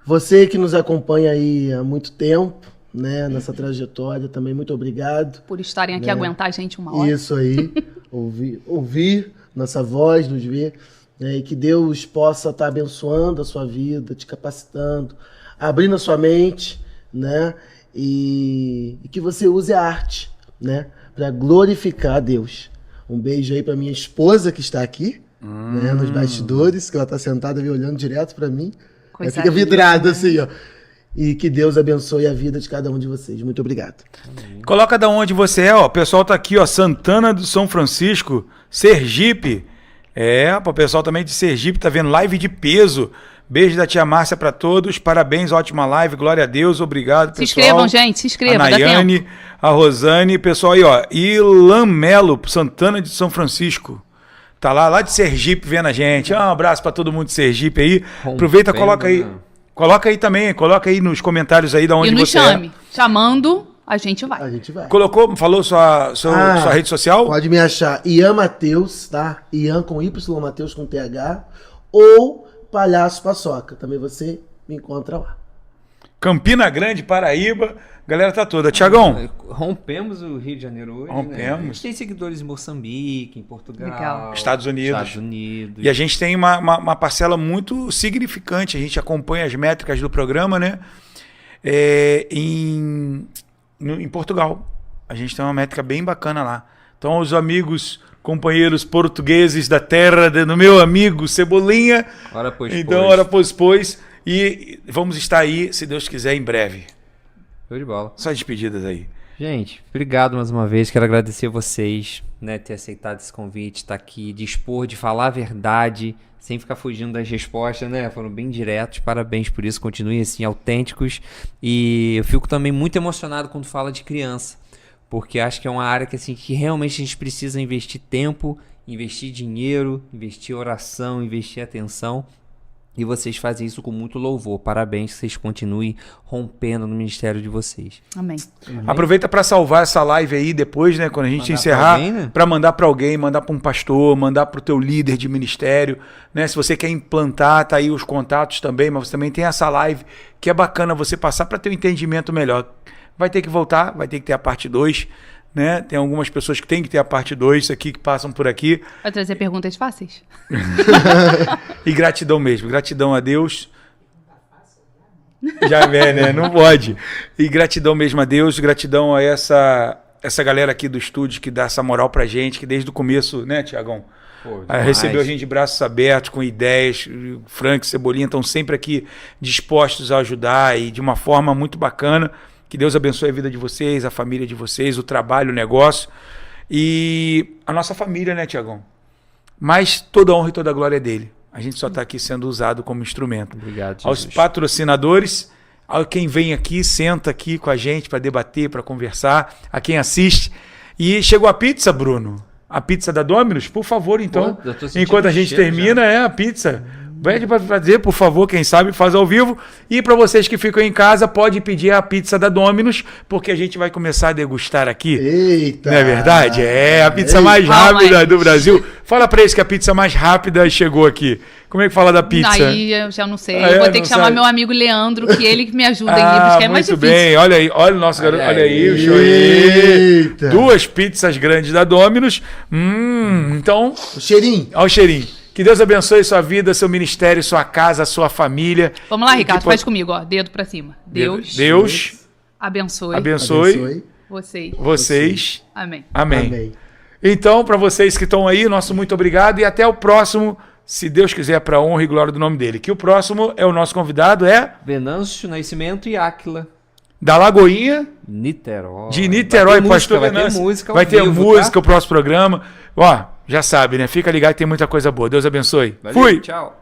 Você que nos acompanha aí há muito tempo, né, nessa trajetória, também muito obrigado. Por estarem aqui Né? aguentar a gente uma hora. Isso aí, ouvir nossa voz, nos ver, né, e que Deus possa estar abençoando a sua vida, te capacitando, abrindo a sua mente, né, e que você use a arte, né, para glorificar a Deus. Um beijo aí para minha esposa que está aqui, né, nos bastidores, que ela está sentada ali olhando direto para mim. Coisa Fica linda, vidrada né? assim, ó. E que Deus abençoe a vida de cada um de vocês. Muito obrigado. Coloca da onde você é, ó. O pessoal tá aqui, ó. Santana do São Francisco, Sergipe. O pessoal também de Sergipe tá vendo live de peso. Beijo da tia Márcia pra todos. Parabéns, ótima live. Glória a Deus. Obrigado, pessoal. Se inscrevam, gente, se inscrevam, A dá tempo. Nayane, a Rosane, pessoal aí, ó. Ilan Melo, Santana de São Francisco. Tá lá de Sergipe vendo a gente. Um abraço pra todo mundo de Sergipe aí. Aproveita, coloca aí. Coloca aí também, coloca aí nos comentários aí de onde E nos você chame. Chamando, a gente vai. A gente vai. Colocou, falou sua rede social? Pode me achar Ian Mateus, tá? Ian com Y, Mateus com TH. Ou Palhaço Paçoca. Também você me encontra lá. Campina Grande, Paraíba. A galera tá toda. Tiagão, Rompemos o Rio de Janeiro hoje, né? Rompemos. A gente tem seguidores em Moçambique, em Portugal. Legal. Estados Unidos. Estados Unidos. E a gente tem uma parcela muito significante. A gente acompanha as métricas do programa, né? Em Portugal. A gente tem uma métrica bem bacana lá. Então, os amigos, companheiros portugueses da terra do meu amigo Cebolinha. Ora, pois, Então, ora, pois. E vamos estar aí, se Deus quiser, em breve. Show de bola. Só despedidas aí. Gente, obrigado mais uma vez. Quero agradecer a vocês, né, ter aceitado esse convite, estar aqui, dispor de falar a verdade, sem ficar fugindo das respostas, né? Foram bem diretos. Parabéns por isso. Continuem assim, autênticos. E eu fico também muito emocionado quando fala de criança, porque acho que é uma área que, assim, que realmente a gente precisa investir tempo, investir dinheiro, investir oração, investir atenção. E vocês fazem isso com muito louvor. Parabéns, que vocês continuem rompendo no ministério de vocês. Amém. Aproveita para salvar essa live aí depois, né? Quando a gente Mandar encerrar, pra alguém, né? para mandar para alguém, mandar para um pastor, mandar para o teu líder de ministério, né? Se você quer implantar, tá aí os contatos também, mas você também tem essa live que é bacana você passar para ter um entendimento melhor. Vai ter que voltar, vai ter que ter a parte 2, né? Tem algumas pessoas que tem que ter a parte 2 aqui, que passam por aqui. Vai trazer perguntas fáceis? E gratidão mesmo, gratidão a Deus. Já é, né? Não pode. E gratidão mesmo a Deus, gratidão a essa galera aqui do estúdio que dá essa moral pra gente, que desde o começo, né, Tiagão? Recebeu a gente de braços abertos, com ideias. O Frank e Cebolinha estão sempre aqui dispostos a ajudar e de uma forma muito bacana. Que Deus abençoe a vida de vocês, a família de vocês, o trabalho, o negócio e a nossa família, né, Tiagão? Mas toda a honra e toda a glória é dele. A gente só está aqui sendo usado como instrumento. Obrigado, Jesus. Aos patrocinadores, a quem vem aqui, senta aqui com a gente para debater, para conversar, a quem assiste. E chegou a pizza, Bruno. A pizza da Domino's, por favor, então. Pô, eu tô sentindo enquanto a gente cheiro termina, a pizza. Pede para fazer, por favor, quem sabe faz ao vivo. E para vocês que ficam em casa, pode pedir a pizza da Domino's, porque a gente vai começar a degustar aqui. Eita! Não é verdade? É a pizza Eita. mais rápida Mãe. do Brasil. Fala para eles que a pizza mais rápida chegou aqui. Como é que fala da pizza? Aí eu já não sei. Ah, Eu vou é? ter Não que chamar sabe? meu amigo Leandro, que ele que me ajuda em livros, que é mais muito difícil. bem. Olha aí, olha o nosso garoto. Olha aí, o show. Eita. 2 pizzas grandes da Domino's. Então, O cheirinho. olha o cheirinho. Que Deus abençoe sua vida, seu ministério, sua casa, sua família. Vamos lá, E Ricardo, que faz comigo, ó. Dedo pra cima. Deus abençoe abençoe vocês. vocês. Amém. Amém. Amém. Então, para vocês que estão aí, nosso muito obrigado e até o próximo, se Deus quiser, para honra e glória do nome dele. Que o próximo é o nosso convidado, é Venâncio Nascimento e Áquila. da Lagoinha, Niterói. de Niterói, pastor Vai ter Venâncio. música ao Vai ter vivo, música tá? o próximo programa. Ó, já sabe, né? Fica ligado que tem muita coisa boa. Deus abençoe. Valeu, Fui! Tchau.